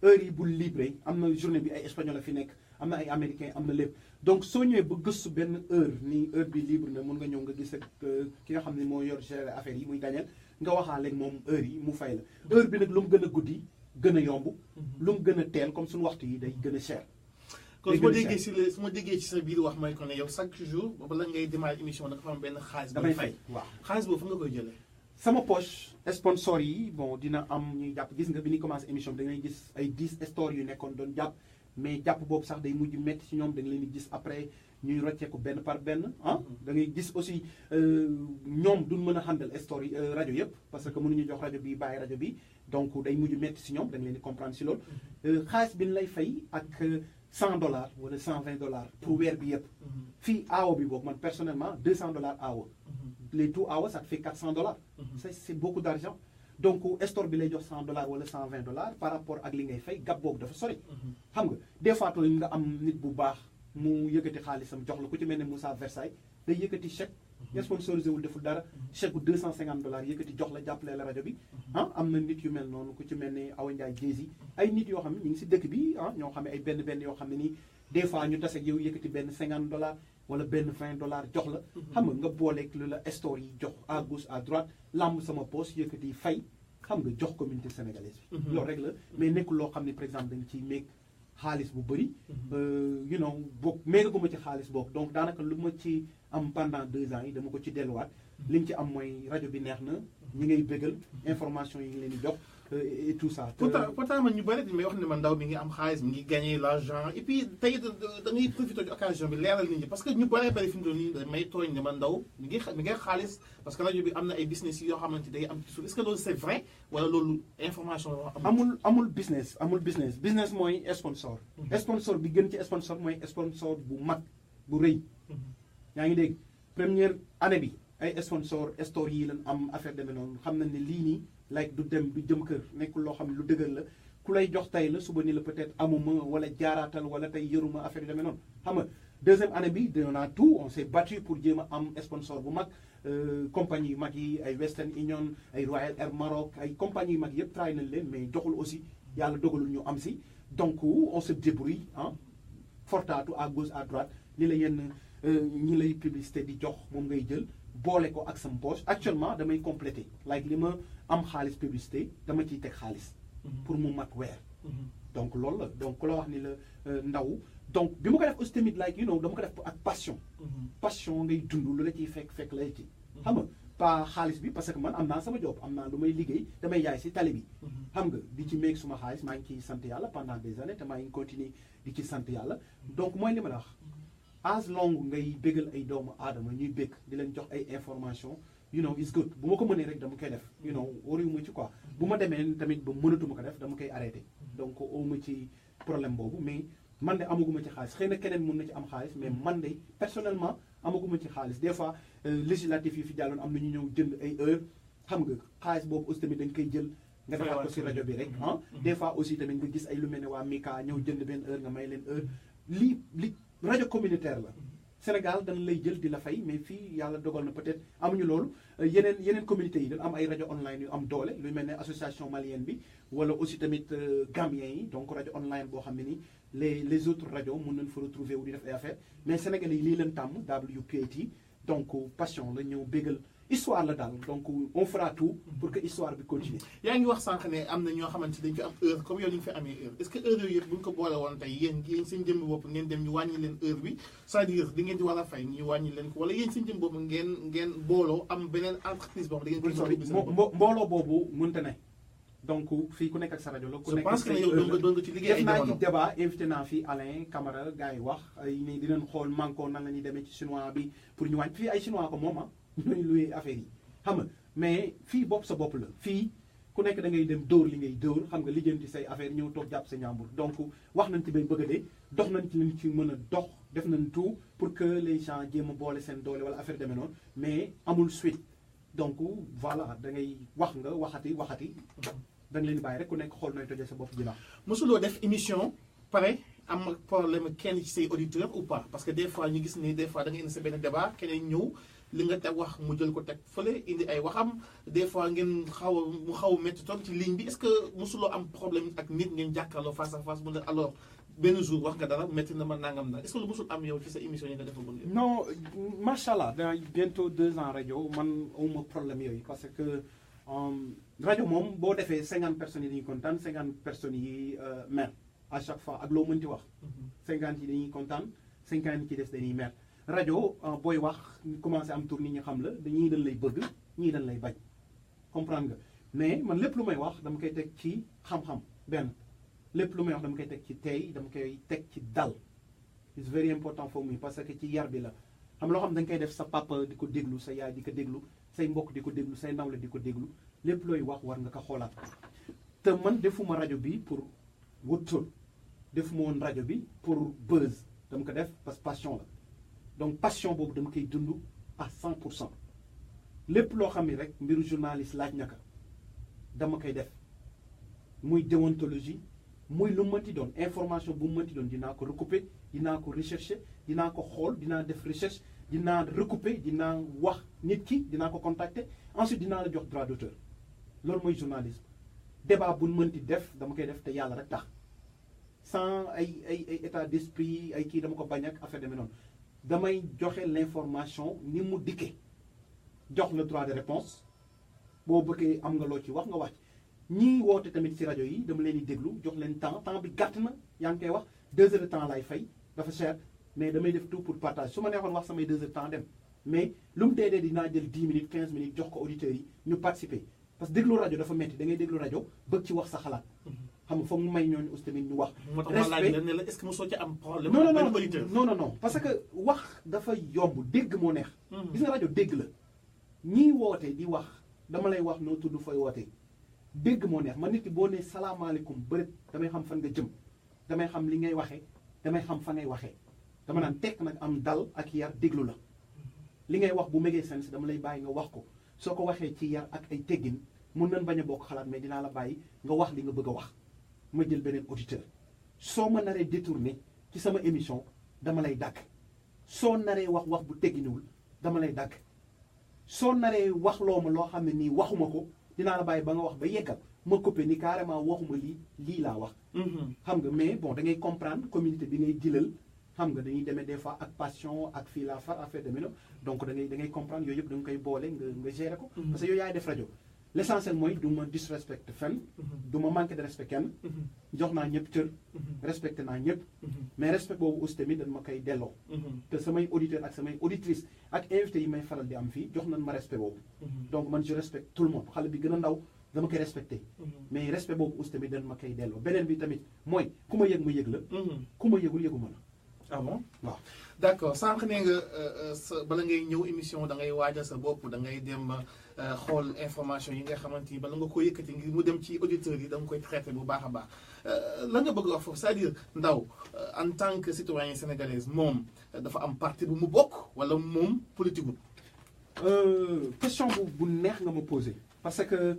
S1: heure yi bu libre am na journée bi ay espagnol la fi nekk am na ay américain am na lépp donc soo ñëwee ba gëstu benn heure ni heure bi libre na mun nga ñëw nga gis ak ki nga xam ne moo yor gérer affaire yi muy Daniel nga waxaale moom heure yi mu fay la heure bi nag lu mu gën a guddi gën a yomb lu mu gën a teel comme suñu waxtu yi day gën a cher
S5: kon su ma déggee ci sa biir wax mooy ko ne yow chaque jour bala ngay démarrer émission da nga fa am benn xaalis
S1: damay fay waaw
S5: xaalis boobu fa nga koy jëlee
S1: sama poche sponsor yi bon dina am ñuy jàpp gis nga bi ñuy commencé émission bi da ngay gis ay 10 stores yu nekkoon doon jàpp mais jàpp boobu sax day mujj métti ci ñoom da nga leen di gis après ñuy rocceeku benn par benn da ngay gis aussi ñoom duñ mën a handle store yi rajo yëpp parce que mënuñu jox rajo bi bàyyi rajo bi donc day mujj métti si ñoom da nga leen di comprendre si loolu xaalis bi ñu lay fay ak $100 wala $120 pour weer bi yëpp fii aawo bi boobu man personnellement $200 aawo les 2 hours ça te fait $400 c'est beaucoup d'argent donc store bi lay jox $100 wala $120 par rapport ak li ngay fay gab boobu dafa sori xam nga des fois nga am nit bu baax mu yëkkati xaalisam jox la ku ci mel ne Moussa Versailles day yëkkati chèque sponsorisé wul deful dara chèque bu $250 yëkkati jox la jàppale la rajo bi am na nit yu mel noonu ku ci mel ne Awa Ndiaye Jési ay nit yoo xam ne ñu ngi si dëkk bi ñoo xam ne ay benn yoo xam ne nii des fois ñu tase ak yow yëkkati benn $50 wala benn $20 jox la xam nga booleeg lu la store yi jox à gauche à droite lamb sama poche yëkkati fay xam nga jox communauté sénégalaise bi loolu rek la mais nekkul loo xam ne par exemple da nga ciy meeg xaalis bu bëri boog méegaguma ci xaalis boog donc daanaka lu ma ci am pendant 2 ans yi dama ko ci delluwaat li ñu ci am mooy rajo bi neex na ñi ngay bégal information yi ngi leen di jox et tout ça.
S5: pourtant man ñu bëri dañu may wax ne man Ndaw mi ngi am xaalis mi ngi gagné l'argent et puis tey da ngay profité ci occasion bi leeral nit ñi parce que ñu bëree bëri fi mu toll nii may tooñ ne man Ndaw mi ngi xaalis parce que rajo bi am na ay business yoo xamante day am ci suuf est-ce que loolu c'est vrai wala loolu information
S1: amul business business mooy sponsor sponsor bi gën ci sponsor mooy sponsor bu mag bu rëy yaa ngi dégg première année bi ay sponsor store yi lan am affaire demee noonu xam nañ ne lii nii like du dem du jëm kër nekkul loo xam ne lu dëgër la ku lay jox tey la suba ni la peut-être amuma wala jaaraatal wala tey yëruma affaire yu demee noonu xam nga deuxième année bi on a tout on s'est battu pour jéem a am sponsor bu mag compagnie yu mag yi ay Western Union ay Royal Air Maroc ay compagnie yu mag yëpp try nañ leen mais joxul aussi yàlla dogalul ñu am si donc on se débrouille fortaatu à gauche à droite li la yenn ñi lay publicité di jox moom ngay jël boole ko ak sama poche actuellement damay compléter like li ma am xaalis publicité dama ciy teg xaalis pour mu mat weer donc loolu la donc ku la wax ni la Ndaw donc bi ma ko def aussi tamit like dama ko def ak passion ngay dund lu la ciy fekk lay ci xam nga pas xaalis bi parce que man am naa sama job am naa lu may liggéey damay yaay si tali bi xam nga di ci meeg suma xaalis maa ngi ciy sant yàlla pendant des années te maa ngi continuer di ci sant yàlla donc mooy li ma la wax as long ngay bégal ay doomu aadama ñuy bégg di leen jox ay information is good bu ma ko mënee rek dama koy def wariwuma ci quoi bu ma demee tamit ba mënatuma ko def dama koy arrêté donc awma ci problème boobu mais man de amaguma ci xaalis xëy na keneen mën na ci am xaalis mais man de personnellement amaguma ci xaalis des fois législatif yi fi jàlloon am na ñu ñëw jënd ay heure xam nga xaalis boobu aussi tamit dañ koy jël nga defaat ko si rajo bi rek des fois aussi tamit nga gis ay lu mel ne waa Mika ñëw jënd benn heure nga may leen heure li rajo communautaire la Sénégal dañ lay jël di la fay mais fii yàlla dogal na peut-être amuñu loolu yeneen communauté yi dañ am ay rajo online yu am doole lu mel ne association malienne bi wala aussi tamit gambien yi donc rajo online boo xam ne ni les autres rajo mën nañ fa retrouver wu di def ay affaire mais Sénégalais yi lii leen tàmm WPAT donc passion la ñëw bégal histoire la daal donc on fera tout pour que histoire bi continue.
S5: yaa ngi wax sànq ne am na ñoo xamante dañ fi am heure comme yow ni nga fi amee heure est-ce que heure yooyu yëpp bu ñu ko boole woon tey yéen seen jëmmi bopp ngeen dem ñu wàññi leen heure bi c'est-à-dire di ngeen di war a fay ñu wàññi leen ko wala yéen seen jëmmi bopp ngeen booloo am beneen entreprise boobu da ngeen koy
S1: mbooloo boobu mënta ne donc fii ku nekk ak sa rajo la ku nekk
S5: je pense que yow doon nga ci liggéey ay
S1: def naa ci débat invité naa fii Alain Camara gars yi wax ay ni dinañ xool manko nan la ñuy demee ci chinois bi pour ñu wàññi fii ay chinois ko moom ñooy luy affaire yi xam nga mais fii bopp sa bopp la fii ku nekk da ngay dem dóor li ngay dóor xam nga lijjanti say affaire ñëw toog jàpp sa ñaambur donc wax nañ ci bay bëgg a dee dox nañ ci liñ ci mën a dox def nañ tout pour que les gens jéem a boole seen doole wala affaire demee noonu mais amul suite donc voilà da ngay wax nga waxati da nga leen di bàyyi rek ku nekk xool nooy tojee sa bopp ji la
S5: mosuloo def émission pare am problème kenn ci say auditeurs ou pas parce que des fois ñu gis ni des fois da nga indi sa benn débat keneen ñëw li nga teg wax mu jël ko teg fële indi ay waxam des fois ngeen mu xaw a métti toog ci ligne bi est-ce que mosuloo am problème ak nit ngeen jàkkaarloo face à face mu ne alors benn jour wax nga dara métti na ma nangam na est-ce que lu mosul am yow ci sa émission yi nga defagul
S1: non macha allah dans bientôt 2 ans rajo man awma problème yooyu parce que rajo moom boo defee 50 personnes yi dañuy kontaan 50 personnes yi mer à chaque fois ak loo mënti wax 50 yi dañuy kontaan 50 yi ci des dañuy mer rajo booy wax commencé am tour nit ñi xam la dañuy dañ lay bëgg ñii dañ lay bañ comprendre nga mais man lépp lu may wax dama koy teg ci xam-xam benn lépp lu may wax dama koy teg ci tey dama koy teg ci dal it's very important for me parce que ci yar bi la xam loo xam da nga koy def sa papa di ko déglu sa yaay di ko déglu say mbokk di ko déglu say nawle di ko déglu lépp looy wax war nga ko xoolaat te man defuma rajo bi pour wut tur defuma woon rajo bi pour buzz dama ko def parce que passion la donc passion boobu dama koy dund à 100% lépp loo xam ne rek mbiru journaliste laaj na ko dama koy def muy déontologie muy lu mënti doon information bu mënti doon dinaa ko recouper dinaa ko rechercher dinaa ko xool dinaa def recherche dinaa recouper dinaa wax nit ki dinaa ko contacter ensuite dinaa la jox droit d'auteur loolu mooy journalisme débat bu mënti def dama koy def te yàlla rek tax sans ay état d'esprit ay kii dama ko bañ ak affaire demee noonu damay joxe l'information ni mu dikkee jox le droit de réponse boo bëggee am nga loo ci wax nga wax ñii woote tamit ci rajo yi dama leen di déglu jox leen temps bi gàtt na yaa ngi koy wax 2 heures de temps lay fay dafa cher mais damay def tout pour partage su ma neexoon wax samay 2 heures de temps dem mais lu mu dee dinaa jël 10 minutes 15 minutes jox ko auditeurs yi ñu participer parce que déglu rajo dafa metti da ngay déglu rajo bëgg ci wax sa xalaat xam nga foog mu may ñooñu aussi tamit ñu wax.
S5: respect ne la est-ce que mosoo ci am problème.
S1: non parce que wax dafa yomb dégg moo neex. gis nga rajo dégg la ñii woote di wax dama lay wax noo tudd fooy woote dégg moo neex man nit ki boo nee salaamaaleykum bëreet damay xam fan nga jëm damay xam li ngay waxee damay xam fa ngay waxee dama naan tekk nag am dal ak yar déglu la li ngay wax bu megee sens dama lay bàyyi nga wax ko soo ko waxee ci yar ak ay teggin mun nañ bañ a bokk xalaat mais dinaa la bàyyi nga wax li nga bëgg a wax ma jël beneen auditeur soo ma naree détourné ci sama émission dama lay dàkk soo naree wax bu tegginuwul dama lay dàkk soo naree wax loo ma loo xam ne nii waxuma ko dinaa la bàyyi ba nga wax ba yeggal ma coupé ni carrément waxuma lii laa wax xam nga mais bon da ngay comprendre communauté bi ngay jëlal xam nga dañuy demee des fois ak passion ak fii la far affaire demee donc da ngay comprendre yooyu yëpp da nga koy boole nga gérer ko parce que yooyu yaay def rajo l'essentiel mooy du ma disrespecte fenn du ma manqué de respect kenn jox naa ñëpp cër respecté naa ñëpp mais respect boobu aussi tamit dañ ma koy delloo te samay auditeurs ak samay auditrices ak invités yi may faral di am fii jox nañ ma respect boobu donc man je respecte tout le monde xale bi gën a ndaw dama koy respecté mais respect boobu aussi tamit dañ ma koy delloo beneen bi tamit mooy ku ma yëg ma yëg la ku ma yëgul yëguma la
S5: ah bon
S1: waaw
S5: d'accord sànq nee nga sa bala ngay ñëw émission da ngay waajal sa bopp da ngay dem xool information yi nga xamante ni bala nga ko yëkkati ngir mu dem ci auditeurs yi da nga koy traité bu baax a baax la nga bëgg wax foofu c'est-à-dire Ndao en tant que citoyen sénégalaise moom dafa am parti bu mu bokk wala moom politique gu.
S1: question bu neex nga ma posé parce que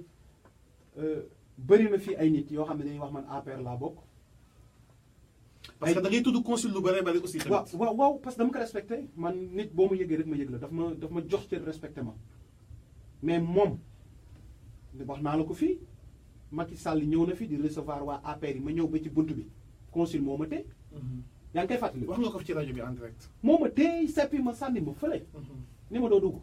S1: bëri na fi ay nit yoo xam ne dañuy wax man APR laa bokk.
S5: parce que da ngay tudd consul lu bëri bëri aussi. tamit
S1: waaw parce que dama ko respecté man nit boo ma yëgee rek ma yëg la daf ma jox cër respecté ma mais moom wax naa la ko fii Macky Sall ñëw na fi di recevoir waa APR yi ma ñëw ba ci bunt bi consul moo ma tey. yaa ngi koy fàttali.
S5: wax nga ko ci rajo bi en direct.
S1: moo ma tey seppi ma sànni ma fële. ni ma doo dugg.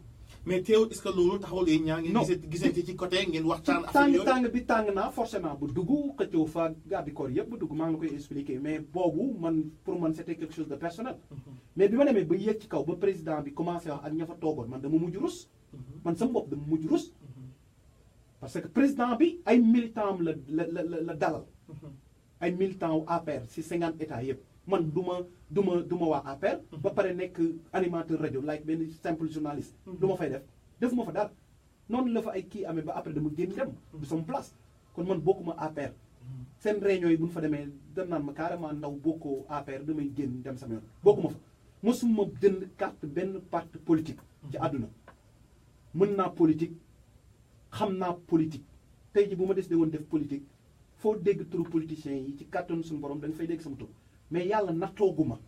S5: mais teewul est-ce que loolu taxawul yéen ñaa ngi. gisante ci côté ngeen waxtaan.
S1: affaire yooyu tàng bi tàng naa forcément bu dugg xëccoo fa garde corps yëpp bu dugg maa ngi la koy expliquer mais boobu pour man c'était quelque chose de personnel. mais bi ma demee ba yéeg ci kaw ba président bi commencé wax ak ña fa toogoon man dama mujj rus. man sama bopp dama mujj rus. parce que président bi ay militants am la dalal. ay militants wu APR si 50 états yëpp. man du ma waa APR. ba pare nekk animateur rajo like benn simple journaliste. du ma fay def ma fa dara. noonu la fa ay kii amee ba après dama génn dem. du sama place kon man bokkuma APR. seen réunion yi bu ñu fa demee dañ naan ma carrément Ndao bokkoo APR damay génn dem sama yoon bokkuma fa. mosuma jënd carte benn parti politique. ci àdduna mën naa politique xam naa politique tey ji bu ma décidé woon def politique foo dégg turu politiciens yi ci kàttanu suñu borom da nga fay dégg sama tur. mais yàlla nattooguma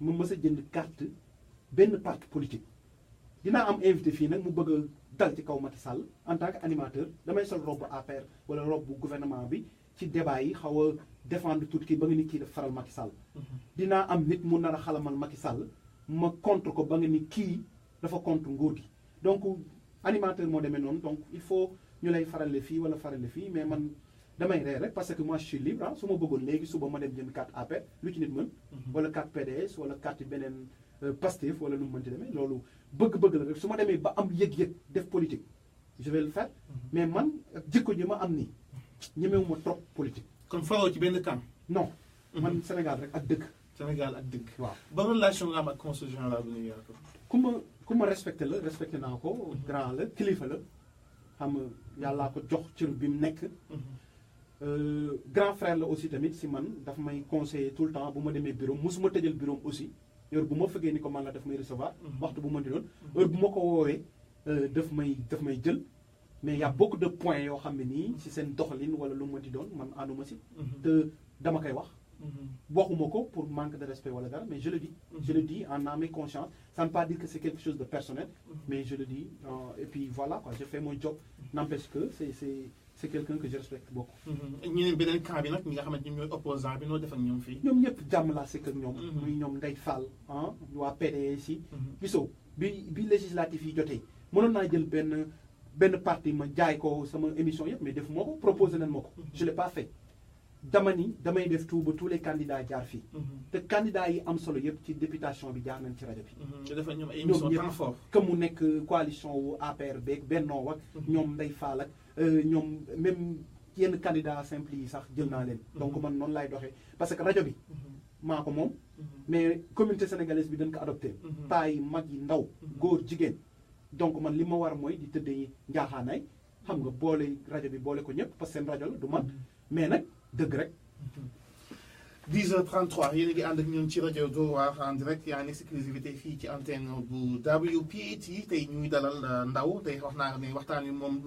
S1: ma mës a jënd carte benn parti politique dinaa am invité fii nag mu bëgg a dal ci kaw Macky Sall en tant que animateur damay sol robe APR wala robe bu gouvernement bi ci débat yi xaw a défendre tout kii ba nga ni kii daf faral Macky Sall. dinaa am nit mu nar a xalamal Macky Sall ma contre ko ba nga ni kii dafa contre nguur gi donc animateur moo demee noonu donc il faut ñu lay farale fii wala farale fii mais man. damay ree rek parce que moi je suis libre su ma bëggoon léegi suba ma dem jënd carte APR lu ci nit mën. wala carte PDS wala carte beneen Pastef wala nu mu mënti demee loolu bëgg-bëgg la rek su ma demee ba am yëg-yëg def politique je vais le faire mais man jikko ji ma am nii ñemewuma trop politique.
S5: kon faroo ci benn camp.
S1: non. man Sénégal rek ak dëgg.
S5: Sénégal ak dëgg.
S1: waaw
S5: ba relation nga am ak consul général bu New York.
S1: ku ma respecté la respecté naa ko grand la kilifa la xam nga yàllaa ko jox cër bi mu nekk. grand frère la aussi tamit si man daf may conseiller tout le temps bu ma demee bureau mosuma tëjal bureau aussi heure bu ma fëggee ni ko man la daf may recevoir. waxtu bu ma di doon heure bu ma ko woowee daf may jël. mais y a beaucoup de points yoo xam ne nii si seen doxalin wala lu ma di doon man ànduma si. te dama koy wax waxuma ko pour manque de respect wala dara mais je le dis. Je le dis en âme et conscience. Ça ne veut pas dire que c'est quelque chose de personnel, mais je le dis. Et puis voilà quoi, je fais mon job. N'empêche que c'est quelqu'un que je respecte beaucoup.
S5: ñeneen beneen camp bi nag ñi nga xamante ni ñooy opposant bi noo def ak ñoom fii.
S1: ñoom ñëpp jàmm laa sekk ak ñoom. muy ñoom Ndeye Fall ah waa PDS yi. gisoo bi législatif yi jotee mënoon naa jël benn parti ma jaay ko sama émission yëpp mais def moo ko proposé nañ ma ko. Je l'ai pas fait. dama ni damay def tout ba tous les candidats jaar fii. te candidats yi am solo yëpp ci députation bi jaar nañ ci rajo bi.
S5: dafa ñoom ay émission temps fort.
S1: que mu nekk coalition wu APR beeg Benno ak ñoom Ndeye Fall ak ñoom même yenn candidats simple yi sax jël naa leen. donc man noonu laay doxee parce que rajo bi maa ko moom. mais communauté sénégalaise bi dañ ko adopté. paa yi mag yi ndaw góor jigéen. donc man li ma war mooy di tëddee njaaxaanaay xam nga boole rajo bi boole ko ñëpp parce que seen rajo la du man mais nag dëgg rek.
S5: 10h33 yéen a ngi ànd ak ñun ci rajo Dóor waar en direct yaa ngi exclusivité fii ci antenne bu WPAT tey ñuy dalal Ndaw tey wax naa ne waxtaan wi moom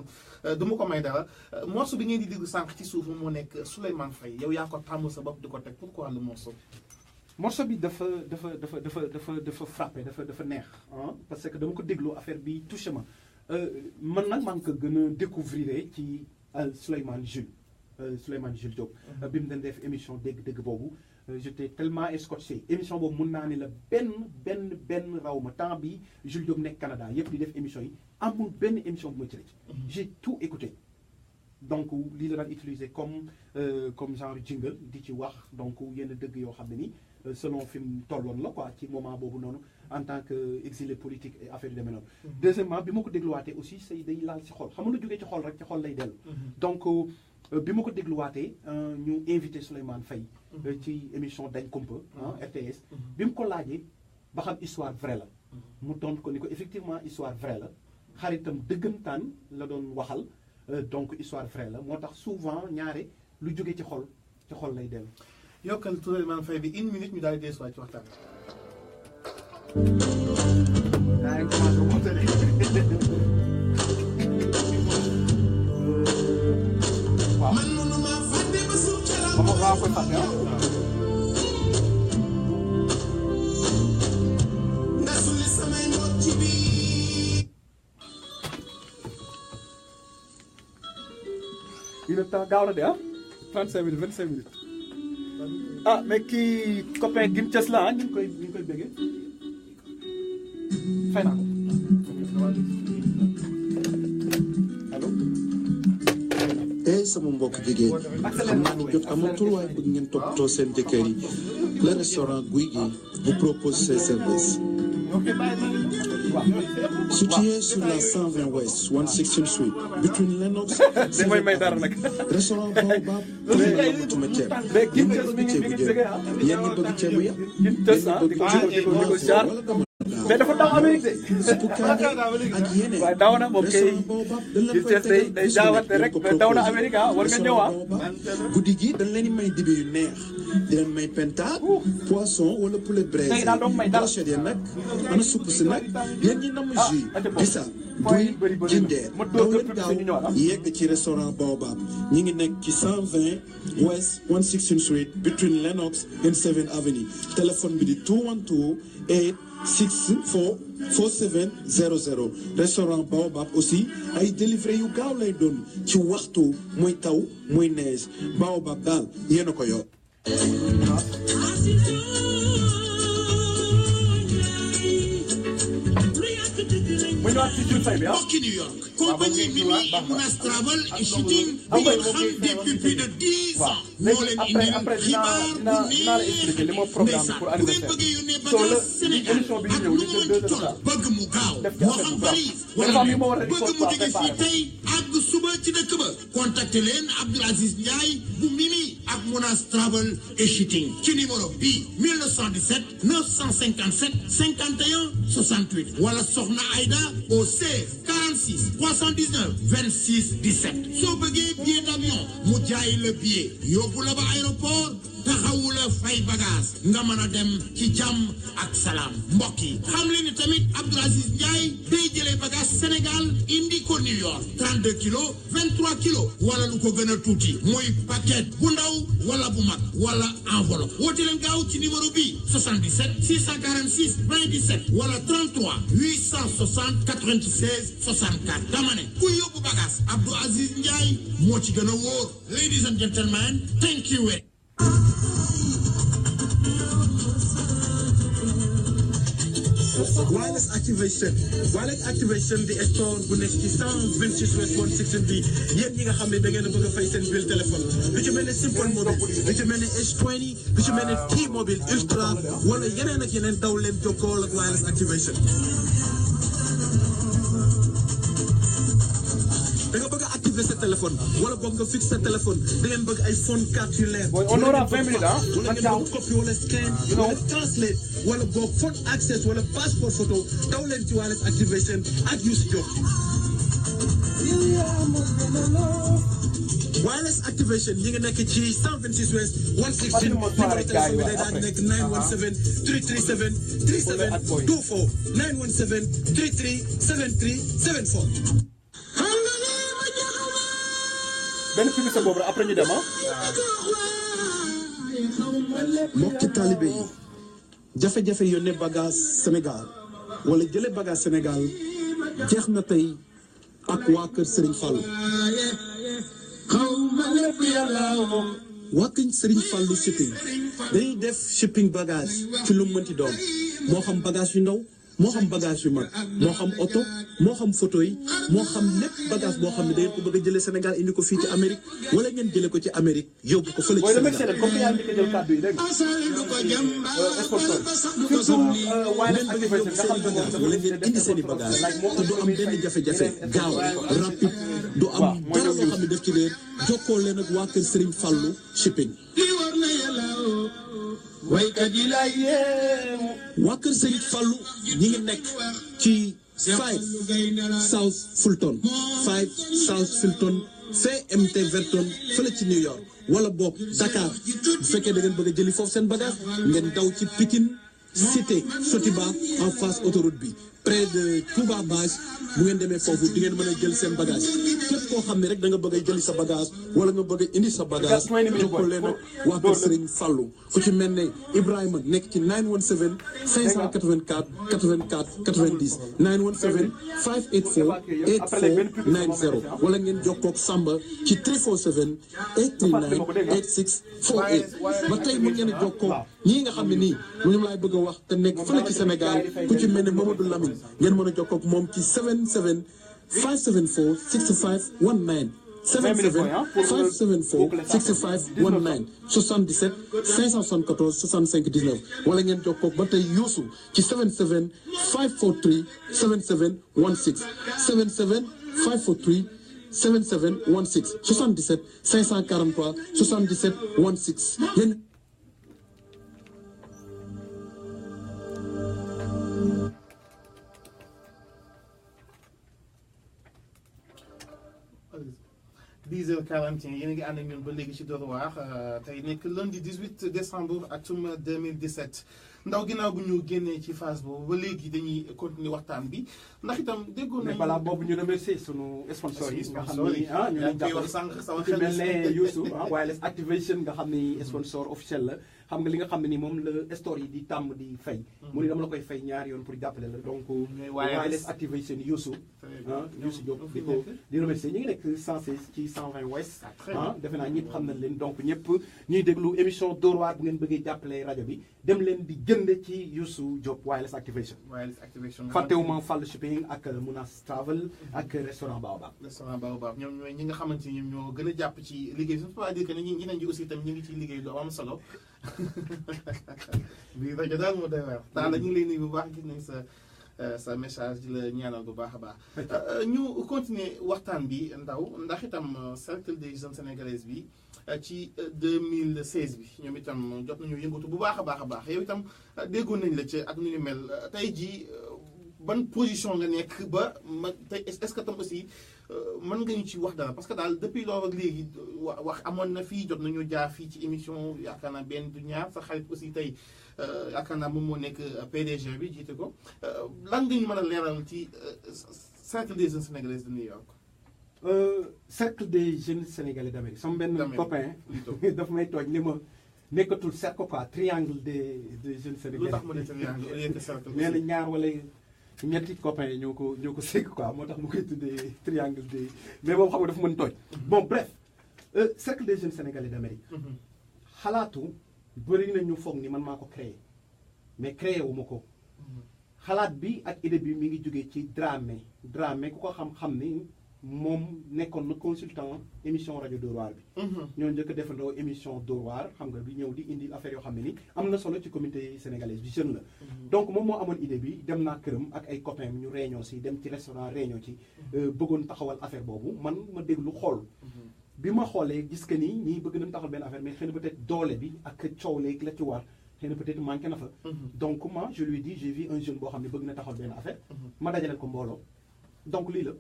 S5: du ma ko may dara morceau bi ngeen di déglu sànq ci suuf moo nekk Souleymane Faye yow yaa ko tàmm sa bopp di ko teg pourquoi le morceau.
S1: morceau bi dafa frappé dafa neex parce que dama ko déglu affaire bi touché ma man nag maa ngi ko gën a découvrir ci Souleymane Jules Diop. bi mu doon def émission dégg boobu j'étais tellement scotché émission boobu mun naa ne la benn raw ma temps bi Jules Diop nekk Canada yëpp di def émission yi amul benn émission bu ma ci rëcc. j'ai tout écouté donc lii la daan utiliser comme genre jingle di ci wax donc yenn dëgg yoo xam ne ni selon fi mu tolloon la quoi ci moment boobu noonu en tant que exilé politique et affaire yu demee noonu. deuxièmement bi ma ko dégluwaatee aussi say day laal ci xol xam nga lu jógee ci xol rek ci xol lay dellu. donc bi ma ko dégluwaatee ñu invité Souleymane Faye ci émission Dañ Kumpa RTS bi mu ko laajee ba xam histoire vraie la mu tontu ko ni ko effectivement histoire vraie la xaritam dëggantaan la doon waxal donc histoire vraie la moo tax souvent ñaare lu jóge ci xol lay dellu.
S5: yokkal Souleymane Faye bi 1 minute ñu daal di deesuwaat ci waxtaan
S1: il est temps gaaw na de 35 minutes 25 minutes mais kii copain Gim Thiès la ñu ngi koy bëggee fay naa ko
S6: allo. sama mbokk jigéen xam naa ni jot amatul waaye bëgg ngeen toppatoo seen jëkkër yi le restaurant Guy gi vous propose ses services. Situé sur la 120 West 116th Street between Lenox restaurant Baobab tumatuma ceeb yéen ñi bëgg ceebu jën yéen ñi bëgg ceebu yàpp yéen ñi bëgg ceebu
S1: mais dafa daw Amérique de.
S6: suppu kànja ak yeneen.
S1: waaye daw na moom kay day jaawate rek mais daw na Amérique war nga ñëw
S6: guddi gi dañ leen di may dibi yu neex di leen may penta poisson wala poulet braisé brochette yi nag ana supp si nag yéen ñi namm jus bisaab buy jindeer daw leen gaaw yegg ci restaurant Baobab ñi ngi nekk ci 120 West 116th Street between Lenox and 7th Avenue téléphone bi di 212-864-4700 restaurant Baobab aussi ay délivré yu gaaw lay doon ci waxtu muy taw muy neige Baobab daal yéen a ko yor.
S7: mbokki New York compagnie Mimi Mounas Travel et Shooting bi ngeen xam depuis plus de 10 ans moo leen indil xibaar bu neex ndeysaan bu ngeen bëggee yónnee bagage Sénégal ak lu mu mënti toll bëgg mu gaaw moo xam valise wala bëgg mu jóge fii tey àgg suba ci dëkk ba contacté leen Abdoul Aziz Ndiaye bu Mimi ak Mounas Travel et Shooting ci numéro bii 1917 957 51 68 wala Soxna Aïda au 16 46 319 26 17 soo bëggee billet d'avion mu jaay le billet yóbbu la ba aéroport taxawu la fay bagage nga mën a dem ci jàmm ak salaam mbokk yi xam leen ni tamit Abdou Aziz Ndiaye day jëlee bagage Sénégal indi ko New York 32 kilos 23 kilos wala lu ko gën a tuuti muy paquet bu ndaw wala bu mag wala enveloppe woote leen gaaw ci numéro bi 77 646 27 wala 33 860 96 64 dama ne ku yóbbu bagage Abdou Aziz Ndiaye moo ci gën a wóor. Ladies and gentlemen, thank you.
S6: Wireless activation di store bu nekk ci 126 West 116 bi yéen ñi nga xam ne da ngeen a bëgg a fay seen bill téléphone lu ci mel ne Simple Mobile lu ci mel ne H20 lu ci mel ne T-Mobile Ultra wala yeneen ak yeneen daw leen jokkoo ak wireless activation. da nga bëgg a activer sa téléphone wala boog nga fixe sa téléphone da ngeen bëgg ay phone carte yu leer.
S1: on aura 20 minutes ah.
S6: wala ngeen bëgg copy wala scan wala translate wala boog phone access wala passport photo daw leen ci wireless activation ak Youssou Diop. Wireless activation ñi ngi nekk ci 126 West 116 numéro téléphone bi day daan nekk 917 337 3724 917 33 73 74.
S1: benn publicité boobu après ñu dem ah.
S6: mbokki taalibe yi jafe-jafe yónnee bagage Sénégal wala jële bagage Sénégal jeex na tey ak waa kër Serigne Fallou. waa kër Serigne Fallou shipping dañuy def shipping bagage ci lu mënti doon moo xam bagage yu ndaw moo xam bagage yu mag moo xam oto moo xam photo yi moo xam lépp bagage boo xam ne da ngeen ko bëgg a jëlee Sénégal indi ko fii ci Amérique wala ngeen jëlee ko ci Amérique yóbbu ko fële ci Sénégal.
S1: comme yaa ngi jël kàddu yi dégg nga. sponsor surtout wireless activation nga xam ne
S6: wala ngeen indi seen i bagage te du am benn jafe-jafe gaaw rapide du am dara loo xam ne def ci réer jokkoo leen ak waa kër Serigne Fallou shipping. waa kër Serigne Fallou ñi ngi nekk ci 5 South Fulton 5 South Fulton CMT Verton fële ci New York wala boog Dakar bu fekkee da ngeen bëgg a jëli foofu seen bagage ngeen daw ci Pikine Cité Sotiba en face autoroute bi près de Touba Bage bu ngeen demee foofu di ngeen mën a jël seen bagage képp koo xam ne rek da nga bëgg a jëli sa bagage wala nga bëgg a indi sa bagage jokkoo leen ak waa kër Serigne Fallou ku ci mel ne Ibrahima nekk ci 917 584 84 90 917 584 8490 wala ngeen jokkoo ak Samba ci 347 839 8648 ba tey mën ngeen a jokkoo ñii nga xam ne nii ñoom laay bëgg a wax te nekk fële ci Sénégal ku ci mel ne Mamadou Lamine ngeen mën a jokkoo ak moom ci 77 574 6519 77 574 6519 77 574 65 19 wala ngeen jokkoo ba tey Youssou ci 77 543 7716 77 543 7716 77 543 7716 yéen
S5: dix heures 41 yéen a ngi ànd ak ñun ba léegi ci Dóor waar tey nekk lundi 18 décembre atum 2017 ndaw ginnaaw bu ñu génnee ci phase boobu ba léegi dañuy continuer waxtaan bi ndax itam déggoon nañu.
S1: mais balaa boobu ñu remercier sunu sponsors yi nga xam ni ah ñu ngi
S5: wax sànq sama
S1: xel mel ne Youssou wireless activation nga xam ni sponsor officiel la xam nga li nga xam ne ni moom la store yi di tàmm di fay. mu ni dama la koy fay ñaari yoon pour jàppale la donc. wireless activation Youssou. Youssou Diop di ko di remercier ñu ngi nekk 116 ci 120 West. defe naa ñëpp xam nañ leen donc ñëpp ñuy déglu émission Dóor waar bu ngeen bëggee jàppale rajo bi dem leen di jënd ci Youssou Diop wireless activation.
S5: wireless activation
S1: fàttewuma Fall shipping ak Mounas Travel ak restaurant Baobab.
S5: restaurant Baobab ñoom ñooy ñi nga xamante ni ñoom ñoo gën a jàpp ci liggéey ça veut dire que ñi ñeneen ñi aussi tam ñu ngi ciy liggéey lu am solo bii rajo daal moo doy waar daal ñu ngi lay nuyu bu baax gis nañ sa message di la ñaanal bu baax a baax ñu continuer waxtaan bi ndax itam cercle des jeunes sénégalaises bi ci 2016 bi ñoom itam jot nañu yëngatu bu baax a baax yow itam déggoon nañ la ci ak nu ñu mel tey jii ban position nga nekk ba ma tey est-ce que tam aussi mën nga ñu ci wax dara parce que daal depuis loolu ak léegi wax amoon na fii jot nañu jaar fii ci émission yaakaar naa benn du ñaar sa xarit aussi tey yaakaar naa moom moo nekk PDG bi jiite ko lan nga ñu mën a leeral ci cercle des jeunes sénégalais de New York.
S1: cercle des jeunes sénégalais d'Amérique sama benn copain daf may tooj li ma nekkatul cercle quoi triangle des jeunes sénégalais.
S5: lu tax mu ne triangle au lieu que cercle.
S1: nee na ñaar wala ñetti copains ñoo ko segg quoi moo tax mu koy tuddee triangle des mais moom xam nga dafa mën tooj. bon bref cercle des jeunes sénégalais d'Amérique. xalaatu bëri na ñu foog ni man maa ko créé mais créé wu ma ko. xalaat bi ak idée bi mi ngi jógee ci Dramé ku ko xam ni moom nekkoon na consultant émission rajo Dóor waar bi. ñoo njëkk a defandoo émission Dóor waar xam nga bi ñëw di indi affaire yoo xam ne ni am na solo ci communauté sénégalaise bi jeune la. donc moom moo amoon idée bi dem naa këram ak ay copains ñu réunion si dem ci restaurant réunion ci bëggoon taxawal affaire boobu man ma déglu xool. bi ma xoolee gis que ni ñii bëgg nañ taxawal benn affaire mais xëy na peut-être doole bi ak coow léegi la ci war. xëy na peut-être manqué na fa. donc moi je lui ai dit j'ai vu un jeune boo xam ne bëgg na taxawal benn affaire. ma dajaleel ko mbooloo. donc lii la.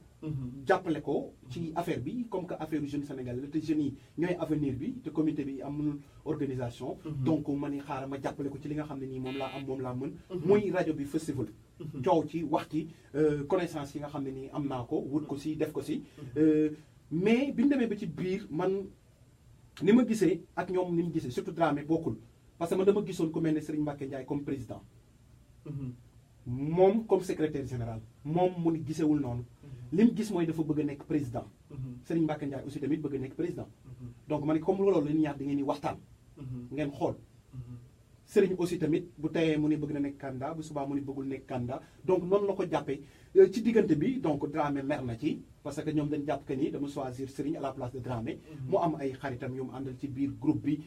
S1: jàppale ko ci affaire bi comme que affaire jeune sénégalais la te jeunes yi ñooy avenir bi te comité bi amul organisation. donc ma ni xaaral ma jàppale ko ci li nga xam ne nii moom laa am moom laa mën. muy rajo bi festival. coow ci wax ci connaissance yi nga xam ne nii am naa ko wut ko si def ko si. mais bi ñu demee ba ci biir man ni ma gisee ak ñoom ni mu gisee surtout Dramé bokkul. parce que man dama gisoon ku mel ne Serigne Mbacké Ndiaye comme président. moom comme secrétaire général. moom mu ni gisewul noonu. li mu gis mooy dafa bëgg a nekk président. Serigne Mbacké Ndiaye aussi tamit bëgg a nekk président. donc ma ne comme loolu la ñu ñaar da ngeen di waxtaan. ngeen xool. Serigne aussi tamit bu teyee mu ni bëgg na nekk candidat bu subaa mu ni bëggul nekk candidat donc noonu la ko jàppee ci diggante bi donc Dramé mer na ci. parce que ñoom dañ jàpp que ni dama choisir Serigne à la place de Dramé. mu am ay xaritam yu mu àndal ci biir groupe bi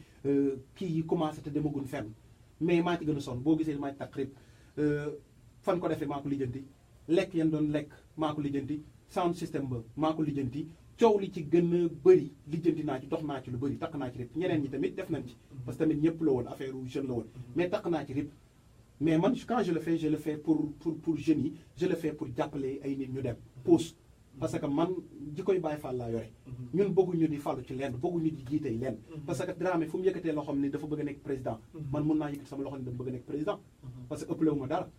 S1: kii yi commencé te demagun fenn. mais maa ci gën a sonn boo gisee maa ci taqrib fan ko defee maa ko lijjanti lekk yan doon lekk maa ko lijjanti sound système ba maa ko lijjanti coow li ci gën a bëri lijjanti naa ci dox naa ci lu bëri takk naa ci rip ñeneen ñi tamit def nañ ci. parce que tamit ñëpp la woon affaire jeune la woon. mais takk naa ci rip mais man quand je le fais pour jeunes yi je le fais pour jàppale ay nit ñu dem pousse. parce que man ji koy Baay Faal laa yore. ñun bëgguñu di falu ci lenn bëgguñu di jiitey lenn. parce que Dramé fu mu yëkkatee loo xam ne dafa bëgg a nekk président. man mun naa yëkkati sama loxo ni dama bëgg a nekk président. parce que ëppale wu ma dara.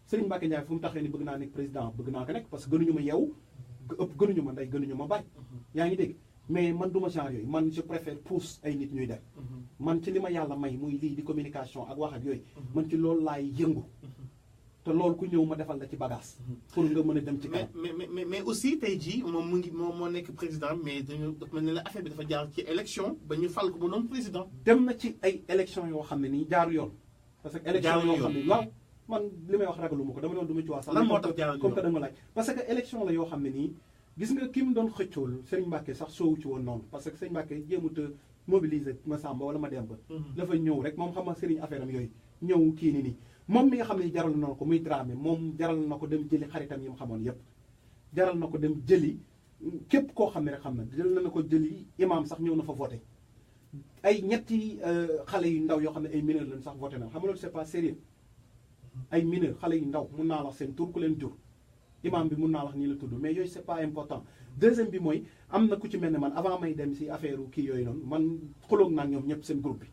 S1: Serigne Mbacké Ndiaye fu mu taxee ni bëgg naa nekk président bëgg naa ko nekk parce que gënuñu ma yeewu gënuñu ma ndey gënuñu ma baay. yaa ngi dégg mais man du ma genre yooyu man je préfère pousse ay nit ñuy def. man ci li ma yàlla may muy lii di communication ak wax ak yooyu. man ci loolu laay yëngu. te loolu ku ñëw ma defal la ci bagage. pour nga mën a dem ci kanam.
S5: mais aussi tey jii moom moo nekk président mais dañu mel ne la affaire bi dafa jaar ci élection ba ñu fal ko ba doon président.
S1: dem na ci ay élection yoo xam ne nii jaaru yoon. parce que élection yoo xam ne waaw man li may wax ragaluma ko dama doon du ma ci wax sax.
S5: lan moo tax jaarul
S1: comme que da nga ma laaj. parce que élection la yoo xam ne nii gis nga ki mu doon xëccool Serigne Mbacké sax soowu ci woon noonu parce que Serigne Mbacké jéemut a mobiliser ma Samba wala ma Demba. dafa ñëw rek moom xam nga Serigne affaire am yooyu ñëw kii ni nii. moom mi nga xam ne jaral na ko muy Dramé moom jaral na ko dem jëli xaritam yi mu xamoon yépp jaral na ko dem jëli képp koo xam ne rek xam na jaral na ko jëli imam sax ñëw na fa voté ay ñetti xale yu ndaw yoo xam ne ay mineurs lañ sax voté na xam nga loolu c'est pas sérieux ay mineurs xale yu ndaw mun naa wax seen tur ku leen jur imam bi mun naa wax nii la tudd mais yooyu c'est pas important deuxième bi mooy am na ku ci mel ne man avant may dem si affaire kii yooyu noonu man xuloog naa ñoom ñëpp seen groupe bi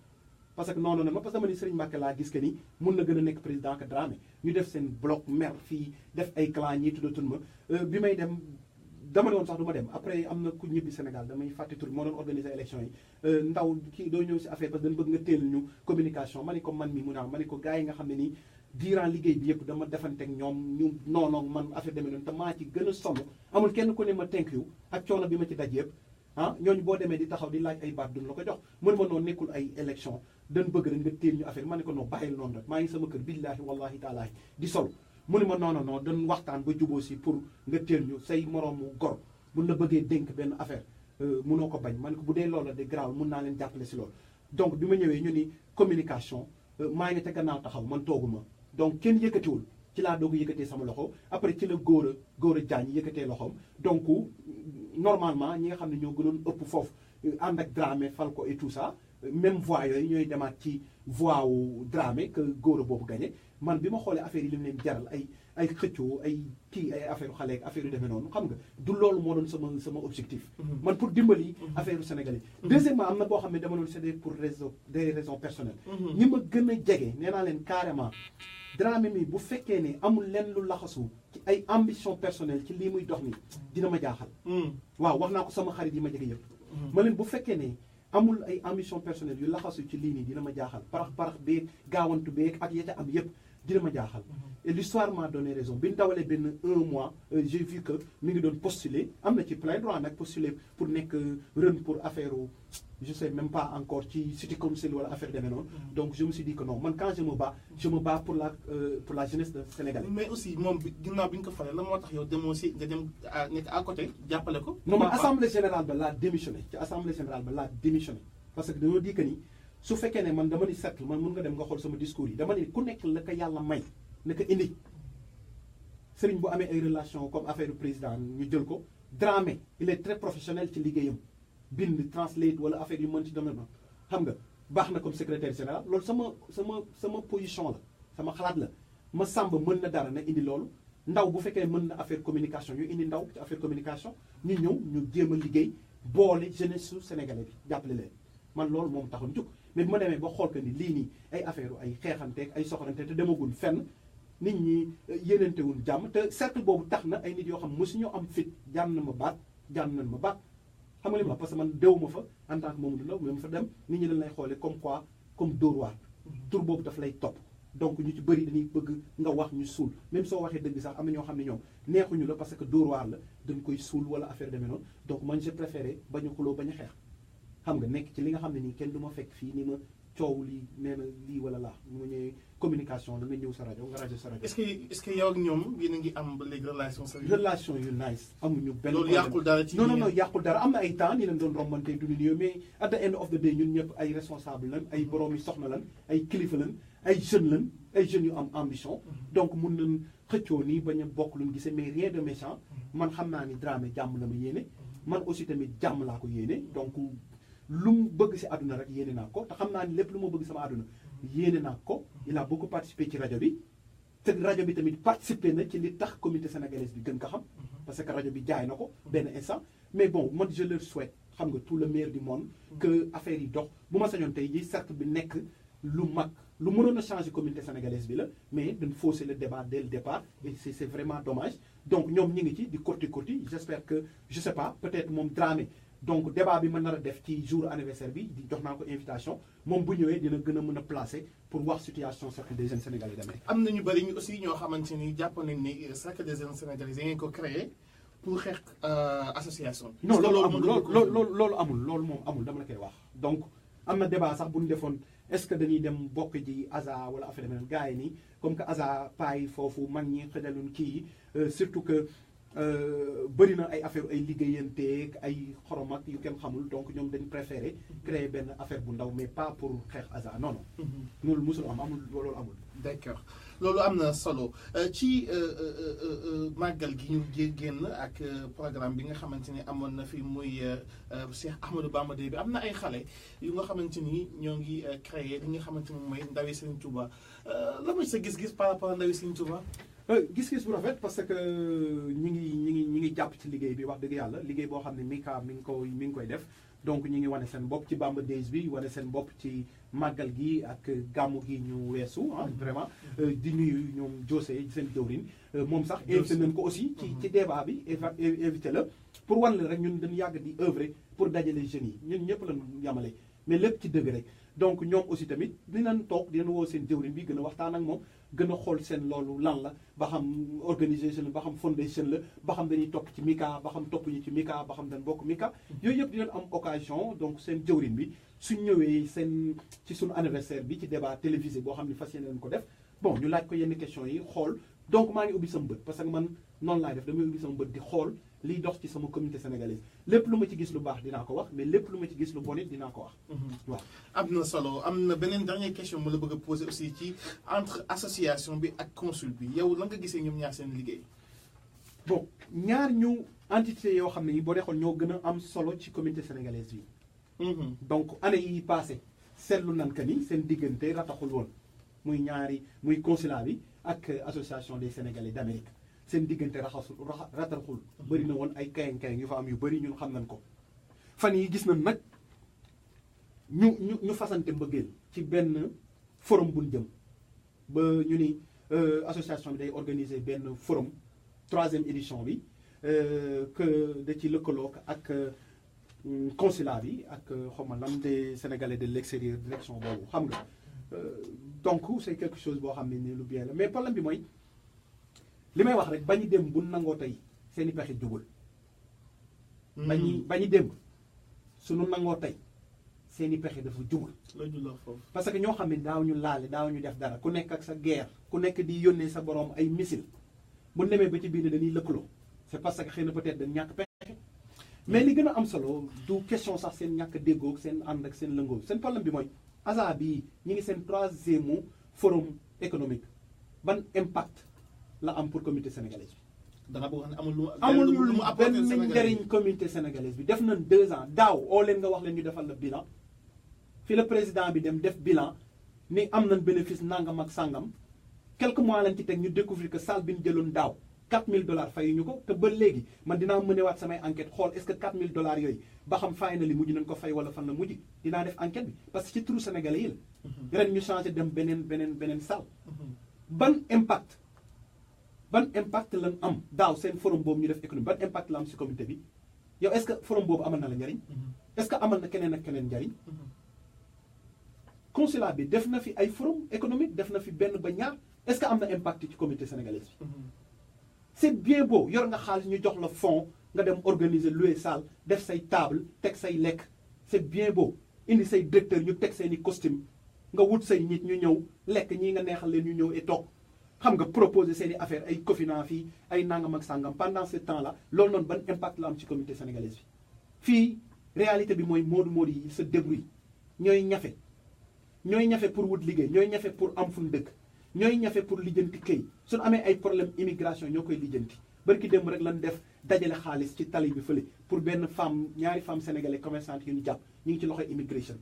S1: parce que non parce que dama ni Serigne Mbacké laa gis que ni mun na gën a nekk président que Dramé ñu def seen bloc mer fii def ay clan ñii tuddatul ma bi may dem dama ne woon sax du ma dem après am na ku ñibbi Sénégal damay fàtte tur moo doon organiser élection yi ndaw kii doo ñëw si affaire parce que dañu bëgg nga teel ñu communication ma ne ko man mi mun naa ma ne ko gars yi nga xam ne nii durant liggéey bi yëpp dama defanteeg ñoom ñu non man affaire demee noonu te maa ci gën a sonn amul kenn ku ne ma thank you ak coono bi ma ci daj yëpp ñooñu boo demee di taxaw di laaj ay baat duñ la ko jox mën ma noonu nekkul ay élection dañ bëgg rek nga téel ñu affaire ma ne ko non bàyyil noonu rek maa ngi sama kër billaahi wallahi taalaahi di sol mu ne ma non dañ waxtaan ba juboo si pour nga téel ñu say moroomu gor mun la bëggee dénk benn affaire munoo ko bañ ma ne ko bu dee loolu la de graaw mun naa leen jàppale si loolu donc bi ma ñëwee ñu ni communication maa ngi te gannaaw taxaw man tooguma donc kenn yëkkatiwul ci laa doog yëkkatee sama loxo après ci la góor a jaañ yëkkatee loxoom donc normalement ñi nga xam ne ñoo gënoon ëpp foofu ànd ak Dramé fal ko et tout ça même voix yooyu ñooy demaat ci voix wu Dramé que góor boobu gagné man bi ma xoolee affaire yi li mu leen jaral ay xëccoo ay kii ay affaire xale ak affaire yu demee noonu xam nga du loolu moo doon sama objectif. man pour dimbali affaire sénégalais. deuxièmement am na boo xam ne dama doon c'est pour des raisons personnelles. ñi ma gën a jege nee naa leen carrément Dramé mi bu fekkee ne amul lenn lu laxasu ci ay ambition personnelle ci lii muy dox ni dina ma jaaxal. waaw wax naa ko sama xarit yi ma jege yëpp. ma leen bu fekkee ne amul ay ambition personnelle yu laxasu ci lii nii dina ma jaaxal parax beeg gaawantu beeg ak yeta am yëpp dina ma jaaxal. et l'histoire m'a donné raison bi ñu dawalee benn 1 mois j'ai vu que mi ngi doon postuler am na ci plein droit nag postuler pour nekk run pour affaire je sais même pas encore ci city council wala affaire demee noonu. donc je me suis dit que non man quand je me bats pour la jeunesse sénégalaise.
S5: mais aussi moom ginnaaw bi ñu ko falee la moo tax yow demoo si nga dem nekk à côté jàppale ko.
S1: non man assemblée générale ba laa démissionné ci assemblée générale ba laa démissionné parce que dañoo di que ni su fekkee ne man dama ni cercle man mun nga dem nga xool sama discours yi dama ni ku nekk la ko yàlla may na ko indi sëriñ bu amee ay relation comme affaire du président ñu jël ko Dramé il est très professionnel ci liggéeyam bind translate wala affaire yu mën ci domaine xam nga baax na comme secrétaire général loolu sama position la sama xalaat la ma sàmba mën na dara na indi loolu ndaw bu fekkee mën na affaire communication ñu indi ndaw ci affaire communication ñu ñëw ñu jéem a liggéey boole jeunesse su sénégalais bi jàppale leen man loolu moom taxoon jóg mais bu ma demee ba xool que ni lii nii ay affaire ay xeexanteeg ay soxorante te demagul fenn nit ñi yéenantewul jàmm te cercle boobu tax na ay nit yoo xam mosuñoo am fit jàmm nañ ma baat xam nga li ma parce que man déw ma fa en tant que Mamadou Ndaw même fa dem nit ñi dañ lay xoolee comme quoi comme Dóor waar tur boobu daf lay topp donc ñu ci bëri dañuy bëgg nga wax ñu suul même soo waxee dëgg sax am na ñoo xam ne ñoom neexuñu la parce que Dóor waar la dañ koy suul wala affaire demee noonu donc man j'ai préféré bañ a xuloo bañ a xeex xam nga nekk ci li nga xam ne nii kenn du ma fekk fii ni ma coow lii nee na lii wala laa mu ma ñëwee communication da nga ñëw sa rajo nga rajo sa rajo.
S5: est-ce que yow ak ñoom yéen a ngi am ba léegi
S1: relation yu nice amuñu benn
S5: loolu yàqul dara ci
S1: non yàqul dara am na ay temps ni leen doon rombante du ñu mais at the end of the day ñun ñëpp ay responsable lan ay borom yi soxna lan ay kilifa lan ay jeunes yu am ambition donc mun nañ xëccoo nii bañ a bokk luñ gisee mais rien de méchant man xam naa ni Dramé jàmm la ma yéene man aussi tamit jàmm laa ko yéene donc lu mu bëgg si àdduna rek yéene naa ko te xam naa ni lépp lu ma bëgg sama àdduna yéene naa ko il a beaucoup participé ci rajo bi te rajo bi tamit participé na ci li tax communauté sénégalaise bi gën ko xam parce que rajo bi jaay na ko benn instant mais bon man je leur souhaite xam nga tout le meilleur du monde que affaire yi dox bu ma sañoon tey ji cercle bi nekk lu mag lu mënoon a changer communauté sénégalaise bi la mais dañ fausser le débat dès le départ et c'est vraiment dommage donc ñoom ñi ngi ci di korti j'espère que je sais pas peut-être moom Dramé donc débat bi ma nar a def ci jour anniversaire bi di jox naa ko invitation moom bu ñëwee dina gën a mën a placer pour wax situation cercle des jeunes sénégalais d'Amérique.
S5: am na ñu bëri ñu aussi ñoo xamante ni jàpp nañ ni cercle des jeunes sénégalais da ngeen ko créé pour xeex association.
S1: non loolu amul loolu moom amul dama la koy wax. donc am na débat sax bu ñu defoon est-ce que dañuy dem bokk ji ASA wala affaire demee gars yi nii comme que ASA paay foofu mag ñi xëjaluñ kii surtout que. bëri na ay affaire ay liggéeyanteeg ay xorom ak yu kenn xamul donc ñoom dañ préféré créer benn affaire bu ndaw mais pas pour xeex ASA non non. loolu mosul amul loolu amul.
S5: d'accord loolu am na solo ci màggal gi ñu génn ak programme bi nga xamante ni amoon na fi muy Cheikh Ahmadou Bamba Day bi am na ay xale yu nga xamante ni ñoo ngi créer li nga xamante ni mooy ndawi Serigne Touba la mooy sa gis-gis par rapport à ndawi Serigne Touba.
S1: gis-gis bu rafet parce que ñi ngi jàpp ci liggéey bi wax dëgg yàlla liggéey boo xam ne Mika mi ngi koy def donc ñi ngi wane seen bopp ci Bamba Days bi wane seen bopp ci màggal gi ak gàmmu gi ñu weesu vraiment di nuyu ñoom José seen jëwriñ moom sax invité nañ ko aussi ci débat bi invité la pour wan la rek ñun dañu yàgg di œuvrer pour dajale jeunes yi ñun ñëpp lañ yamale mais lépp ci dëgg rek donc ñoom aussi tamit dinañ toog dinañ woo seen jëwriñ bi gën a waxtaan ak moom gën a xool seen loolu lan la ba xam organisation la ba xam fondation la ba xam dañuy topp ci Mika ba xam topp ñu ci Mika ba xam dañ bokk Mika yooyu yëpp dinañ am occasion donc seen jëwriñ bi suñ ñëwee ci suñu anniversaire bi ci débat télévisé boo xam ne fas yéene nañ ko def bon ñu laaj ko yenn questions yi xool donc maa ngi ubbi sama bët parce que man noonu laay def damay ubbi sama bët di xool liy dox ci sama communauté sénégalaise lépp lu ma ci gis lu baax dinaa ko wax mais lépp lu ma ci gis lu bon it dinaa ko wax. waaw
S5: am na solo am na beneen dernière question ma la bëgg a poser aussi ci entre association bi ak consul bi yow la nga gisee ñoom ñaar seen liggéey.
S1: bon ñaar ñu entité yoo xam ne boo dee xool ñoo gën a am solo ci communauté sénégalaise bi. donc année yi passé seetlu nan que ni seen diggante rataxul woon muy consulat bi ak association des Sénégalais d'Amérique seen diggante rataxul bëri na woon ay kayang yu fa am yu bëri ñun xam nañ ko fan yi gis nañ nag ñu fasante mbëggeel ci benn forum buñ jëm ba ñu ni association bi day organiser benn forum 3e édition bi que da ci lëkkaloo ak consulat bi ak xawma lan des Sénégalais de l'extérieur direction boobu xam nga donc c'est quelque chose boo xam ne ni lu bien la mais problème bi mooy li may wax rek bañu dem bu nangoo tey seeni pexe jubul bañu dem suñu nangoo tey seeni pexe dafa jubul parce que ñoo xam ne daaw ñu laale daaw ñu def dara ku nekk ak sa guerre ku nekk di yónnee sa borom ay missile bu demee ba ci biir dañuy lëkkaloo c'est parce que xëy na peut-être dañ ñàkk pexe mais li gën a am solo du question sax seen ñàkk déggoo seen ànd ak seen lëngoo seen problème bi mooy ASA bii ñi ngi seen 3e forum économique ban impact la am pour communauté sénégalaise bi.
S5: da nga bëgg wax ne amul lu
S1: benn njëriñ communauté sénégalaise bi def nañ 2 ans daaw oo leen nga wax leen ñu defal la bilan fi le président bi dem def bilan ni am nañ bénéfice nangam ak sangam quelques mois lañ ci teg ñu découvrir que salle bi ñu jëloon daaw $4000 fayuñu ko te ba léegi man dinaa mënewaat samay enquête xool est-ce que $4000 yooyu ba xam fay na li mujj nañ ko fay wala fan la mujj dinaa def enquête bi parce que ci turu sénégalais yi la. ren ñu changé dem beneen salle. ban impact lan am daaw seen forum boobu ñu def économie ban impact la am si communauté bi yow est-ce que forum boobu amal na la njariñ. est-ce que amal na keneen ak keneen njariñ. consulat bi def na fi ay forum économique def na fi benn ba ñaar est-ce que am na impact ci communauté sénégalaise bi. c'est bien beau yor nga xaalis ñu jox la fonds nga dem organiser louer salle def say table teg say lekk c'est bien beau indi say directeur ñu teg seeni costume nga wut say nit ñu ñëw lekk ñii nga neexal leen ñu ñëw et toog xam nga proposer seeni affaire ay cofina fii ay nangam ak sangam pendant ce temps là loolu noonu ban impact la am ci communauté sénégalaise bi. fii réalité bi mooy moodu yi se débrouille ñooy ñafe pour wut liggéey ñooy ñafe pour am fu mu dëkk. ñooy ñafe pour lijjanti këy suñu amee ay problème immigration ñoo koy lijjanti barki démb rek lan def dajale xaalis ci tali bi fële pour benn femme ñaari femme sénégalais commerçante yu ñu jàpp ñu ngi ci loxoy immigration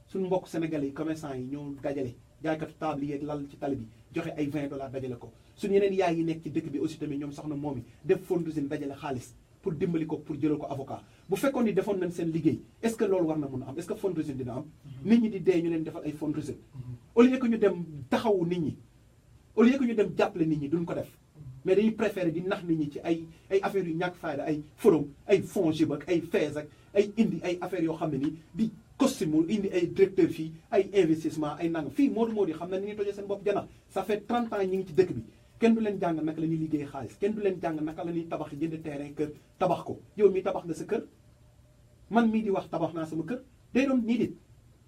S1: suñu mbokk sénégalais yi commerçant yi ñoo dajale jaaykatu table yeeg lal ci tali bi joxe ay $20 dajale ko suñu yeneen yaay yi nekk ci dëkk bi aussi tamit ñoom soxna moom yi def fondsine dajale xaalis pour dimbali ko pour jëlal ko avocat bu fekkoon ni defoon nañ seen liggéey est-ce que loolu war na mun a am est-ce que fondsine dina am nit ñi di dee ñu leen defal ay fondsine au lieu que ñu dem taxawu nit ñi au lieu que ñu dem jàppale nit ñi duñ ko def mais dañuy préférer di nax nit ñi ci ay affaires yu ñàkk fayda ay forum ay FONGIP ak ay FAISE ak ay indi ay affaires yoo xam ne nii di costume indi ay directeur fii ay investissement ay nangam fii moodu yi xam na ni ñuy tojee seen bopp jana ça fait 30 ans ñi ngi ci dëkk bi kenn du leen jàng naka la ñuy liggéey xaalis kenn du leen jàng naka la ñuy tabax jënd terrain kër tabax ko yow mii tabax nga sa kër man mii di wax tabax naa sama kër day doon nii dit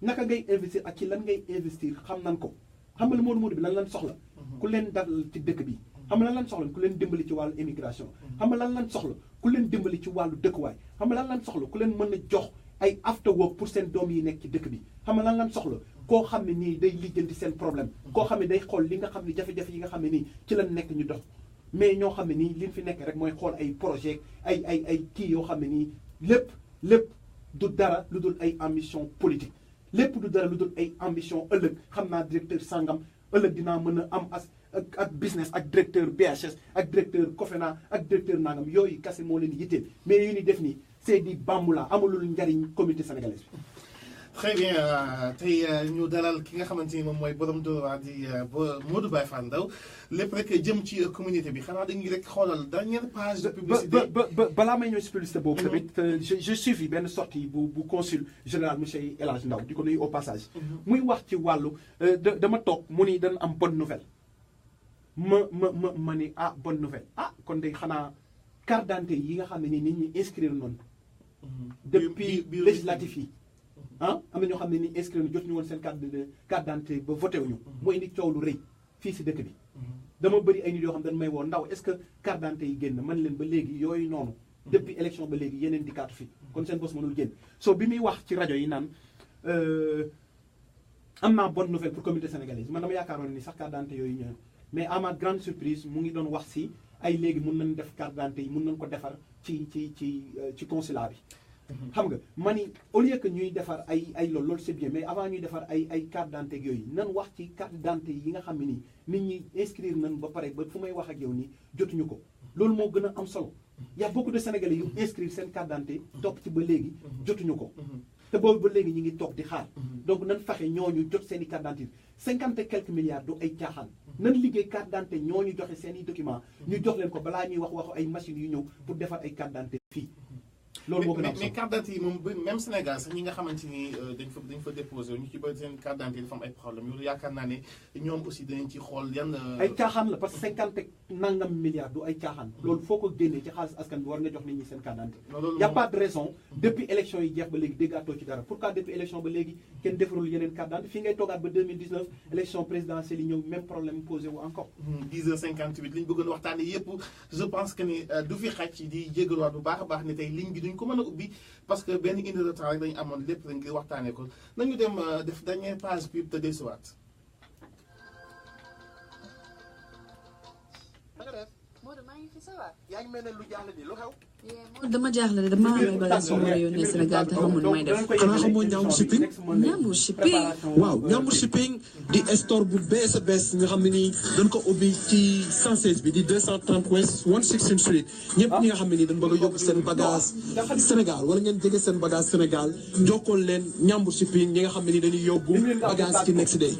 S1: naka ngay investir ak ci lan ngay investir xam nan ko xam nga moodu bi lan soxla ku leen dal ci dëkk bi xam nga lan soxla ku leen dimbali ci wàllu immigration xam nga lan soxla ku leen dimbali ci wàllu dëkkuwaay xam nga lan soxla ku leen mën a jox ay after work pour seen doom yi nekk ci dëkk bi xam nga lan soxla koo xam ne nii day lijjanti seen problème koo xam ne day xool li nga xam ne jafe-jafe yi nga xam ne nii ci lan nekk ñu dox mais ñoo xam ne nii liñ fi nekk rek mooy xool ay projet ay kii yoo xam ne nii lépp du dara lu dul ay ambition politique lépp du dara lu dul ay ambition ëllëg xam naa directeur sangam ëllëg dinaa mën a am ak business ak directeur BHS ak directeur Cofena ak directeur nangam yooyu kase moo leen yitteel mais yu ni def nii c'est di bambula amalul njariñ communauté sénégalaise bi.
S5: très bien tey ñu dalal ki nga xamante ni moom mooy borom Dóor waar di Modou Baye Fall Ndao lépp rek jëm ci communauté bi xanaa dañuy rek xoolal dernière page de publicité.
S1: balaa may ñëw si publicité boobu tamit je suivi benn sortie bu consul général monsieur El Hadj Ndao di ko nuyu au passage. muy wax ci wàllu dama toog mu ni dañ am bonne nouvelle. ma ni bonne nouvelle kon de xanaa carte d'identité yi nga xam ne ni nit ñi inscrire noonu. depuis législatif yi. am na ñoo xam ne ni inscrire jot ñu woon seen carte d'identité ba voté wuñu moo indi coow lu rëy fii si dëkk bi. dama bëri ay nit yoo xam dañ may woo Ndaw est-ce que carte d'identité yi génn man leen ba léegi yooyu noonu. depuis élection ba léegi yeneen di carte fi kon seen bos mënul génn so bi muy wax ci rajo yi naan am naa bonne nouvelle pour communauté sénégalaise man dama yaakaaroon ni sax carte d'identité yooyu ñëw mais à ma grande surprise mu ngi doon wax si ay léegi mun nañ def carte d'identité yi mun nañ ko defar ci consulat bi. xam nga ma ni au lieu que ñuy defar ay loolu c'est bien mais avant ñuy defar ay carte d'identité yooyu nan wax ci carte d'identité yi nga xam ne nii nit ñi inscrire nan ba pare ba fu may wax ak yow nii jotuñu ko loolu moo gën a am solo y a beaucoup de Sénégalais yu inscrire seen carte d'identité topp ci ba léegi jotuñu ko te boobu ba léegi ñu ngi toog di xaar donc nan fexe ñooñu jot seen i carte d'identité 50 et quelques milliards du ay caaxaan nan liggéey carte d'identité ñooñu joxe seen i documents ñu jox leen ko balaa ñuy waxu ay machines yu ñëw pour defar ay carte d'identité fii loolu moo gën a am solo
S5: mais carte d'identité yi moom même Sénégal sax ñi nga xamante ni dañ fa déposé ñu ci bëri seen carte d'identité dafa am ay problème loolu yaakaar naa ne ñoom aussi danañ ci xool yan
S1: ay caaxaan la parce que 50 nangam milliards du ay caaxaan loolu foo ko génnee ci xaalis askan bi war nga jox nit ñi seen carte d'identité y a pas de raison depuis élection yi jeex ba léegi déggaatoo ci dara pourquoi depuis élection ba léegi kenn defarul yeneen carte d'identité fii ngay toogaat ba 2019 élection présidentielle yi ñëw même problème posé wu encore
S5: 10h58 li ñu bëggoon waxtaane yëpp je pense que ni du fi xaj di jégaluwaat bu baax a baax ne tey ligne bi duñ ko mën a ubbi parce que benn une heure de temps rek dañu amoon lépp dañ koy waxtaanee ko nañu dem def dernière page pub te desuwaat.
S1: yaa ngi mel ne lu jaaxle ni lu xew.
S8: dama jaaxle dama am ay bagages yu ma yónnee Sénégal te xamul nu may def.
S6: xanaa xamoo Ñambur shipping.
S8: Ñambur shipping.
S6: waaw Ñambur shipping di store bu bees a bees nga xam ne nii dañ ko ubbi ci 116 bi di 230 West 116 Street ñëpp ñi nga xam ne nii dañ bëgg a yóbbu seen bagage Sénégal wala ngeen jege seen bagage Sénégal jokkool leen Ñambur shipping ñi nga xam ne nii dañuy yóbbu bagage ci next day.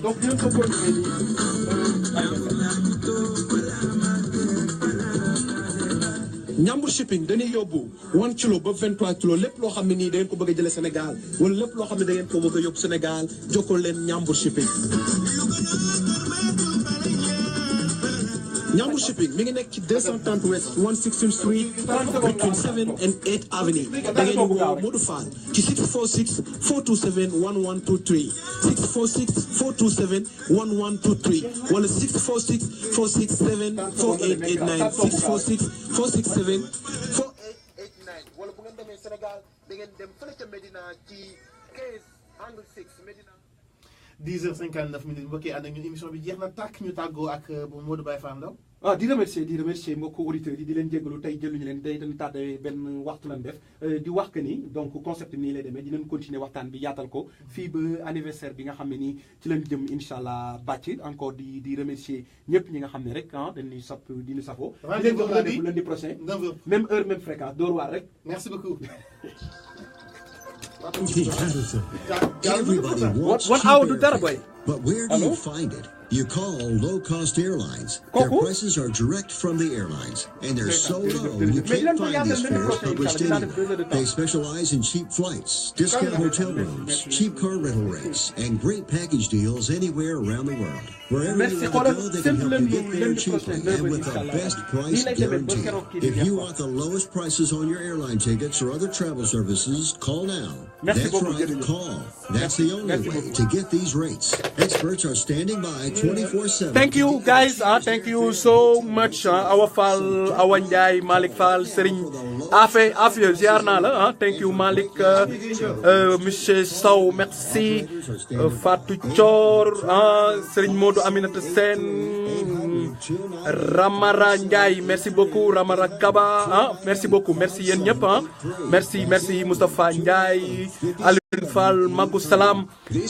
S6: Ñambur shipping dañuy yóbbu 1 kilo ba 23 kilo lépp loo xam ne nii da ngeen ko bëgg a jëlee Sénégal wala lépp loo xam ne da ngeen ko bëgg a yóbbu Sénégal jokkoo leen Ñambur shipping. Ñambur shipping mi ngi nekk ci 230 West 116th Street between 7 and 8 Avenue da ngeen ñu woo Modou Fall ci 646 427 1123 646 427 1123 wala 646 467 4889 646 467
S1: 4889 wala bu ngeen demee Sénégal da ngeen dem fële ca Médina ci 15 angle 6 Médina
S5: 10h59 mbokk yi ànd ak ñun émission bi jeex na tàkk ñu tàggoo ak Modou Baye Fall Ndao.
S1: di remercier mbokku auditeurs yi di leen jégalu tey jëluñu leen day dañu tardé benn waxtu lañ def di wax que ni donc concept nii lay demee dinañ continuer waxtaan bi yaatal ko fii ba anniversaire bi nga xam ne nii ci lañ jëm incha allah bàcc encore di remercier ñëpp ñi nga xam ne rek dañuy sopp di ñu safoo. rendez-vous lundi prochain 9h même heure même fréquence Dóor waar rek.
S5: merci beaucoup.
S2: Everybody wants
S1: what
S2: cheap
S1: hour do that, boy?
S2: airfare, but where do you find it? You call low-cost airlines. Their prices are direct from the airlines, and they're so low you can't find these fares published anywhere. They specialize in cheap flights, discount hotel rooms, cheap car rental rates, and great package deals anywhere around the world. Wherever you want to go, they can help you get there cheaply and with the best price guarantee. If you want the lowest prices on your airline tickets or other travel services, call now. That's right, call. That's the only way to get these rates. Experts are standing by 24/7.
S1: Thank you guys, thank you so much. Awa Fall, Awa Ndiaye, Malick Fall, Serigne Afia ziar naa la thank you Malick, monsieur Sow, merci, Fatou Thior, Serigne Modou Aminata Sène, Ramara Ndiaye, merci beaucoup, Ramara Kaba, merci beaucoup, merci yéen ñëpp merci Moustapha Ndiaye, Alioune Fall, Magou Salam,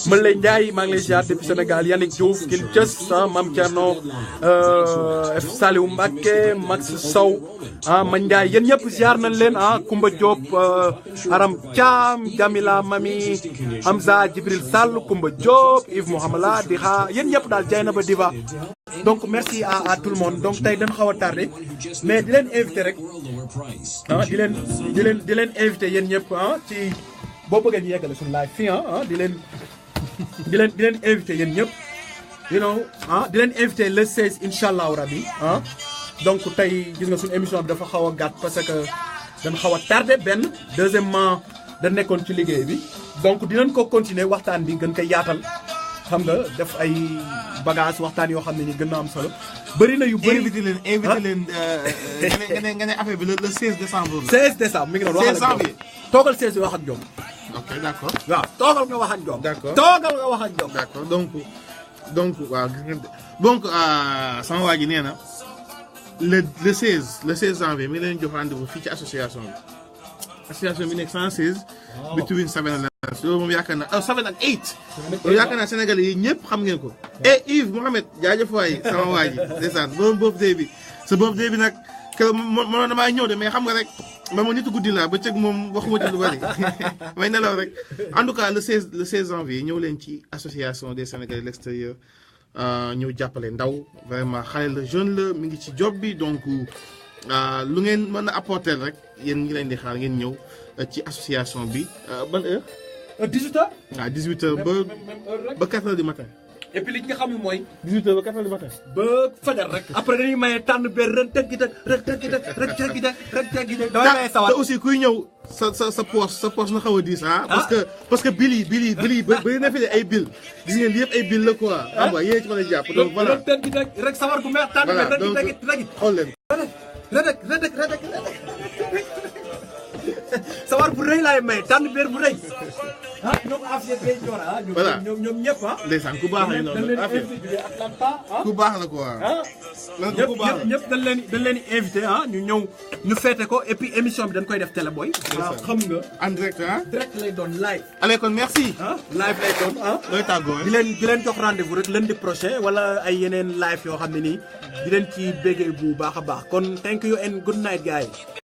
S1: Malay Ndiaye, maa ngi lay ziar depuis Sénégal, Yannick Diouf, Kilches, Mam Thierno, Saliou Mbacké, Max Sow, Mandiaye, yéen ñëpp ziar nañ leen Koumba Diop, Aram Thiam, Jamila Mami, Hamza Djibril Sall, Koumba Diop, Yves Mohamala, Diha, yéen ñëpp daal Dieynaba Diva. Donc merci à tout le monde. Donc tey dañ xaw a tardé mais di leen invité rek di leen invité yéen ñëpp ci boo bëggee ñu yeggale suñu live fii di leen invité yéen ñëpp you know di leen invité le 16 incha allahu rabi donc tey gis nga suñu émission bi dafa xaw a gàtt parce que dañ xaw a tardé benn deuxièmement dañ nekkoon ci liggéey bi donc dinañ ko continuer waxtaan bi gën koy yaatal xam nga def ay bagage waxtaan yoo xam ne ni gën na am solo bëri na yu bëri.
S5: invité leen nga ne affaire bi le 16 décembre.
S1: 16 décembre mi ngi doon waxal ak ñoom toogal 16 bi wax ak ñoom.
S5: ok d'accord.
S1: waaw toogal nga wax ak ñoom.
S5: d'accord
S1: toogal nga wax ak ñoom.
S5: d'accord donc waaw donc sama waa ji nee na le 16 janvier mi ngi leen jox rendez-vous fii ci association bi association bi nekk 116 between 7 and 9 loolu moom yaakaar naa 7 and 8 loolu yaakaar naa Sénégalais yi ñëpp xam ngeen ko et Yves Mohamed jaajëf waay sama waa ji ndeysaan borom birthday bi sa birthday bi nag keroog mënoon na maa ñëw de mais xam nga rek man ma nitu guddi laa ba cëg moom waxuma ci lu bari may nelaw rek en tout cas le 16 janvier ñëw leen ci association des Sénégalais de l'extérieur ñëw jàppale ndaw vraiment xale la jeune la mi ngi ci job bi donc lu ngeen mën a apporter rek yéen ngi leen di xaar ngeen ñëw ci association bi ban heure
S1: 18h.
S5: waaw 18h ba 4h du matin.
S1: et puis li nga xam ne mooy.
S5: 18h ba 4h du matin.
S1: ba fajar rek. après dañuy maye tànn benn ren teg gi teg rek teg gi teg rek teg gi teg rek teg gi teg. damay maye sawar
S5: te aussi kuy ñëw sa poche na xaw a diis ah. parce que bill yi bëri na fi ay bill. gis ngeen yëpp ay bill la quoi. xam nga yéen ci mën a jàpp donc voilà.
S1: rek teg gi teg rek sawar gu meex tànn benn rek teg gi teg
S5: xool leen.
S1: rek sawar bu rëy laay may tànn benn bu rëy. ah ñoom affaire day ñor ah.
S5: voilà
S1: ñoom ñëpp ah.
S5: ndeysaan ku baax la noonu affaire ku baax la quoi.
S1: ñëpp dañ leen di invité ah ñu ñëw ñu feete ko et puis émission bi dañ koy def télé boy. waaw xam nga.
S5: en direct ah.
S1: direct lay doon live.
S5: allez kon merci.
S1: ah live lay doon ah.
S5: looy tàggoo
S1: di leen jox rendez-vous rek lundi prochain wala ay yeneen live yoo xam ne nii di leen ci béggee bu baax a baax kon thank you and good night guys.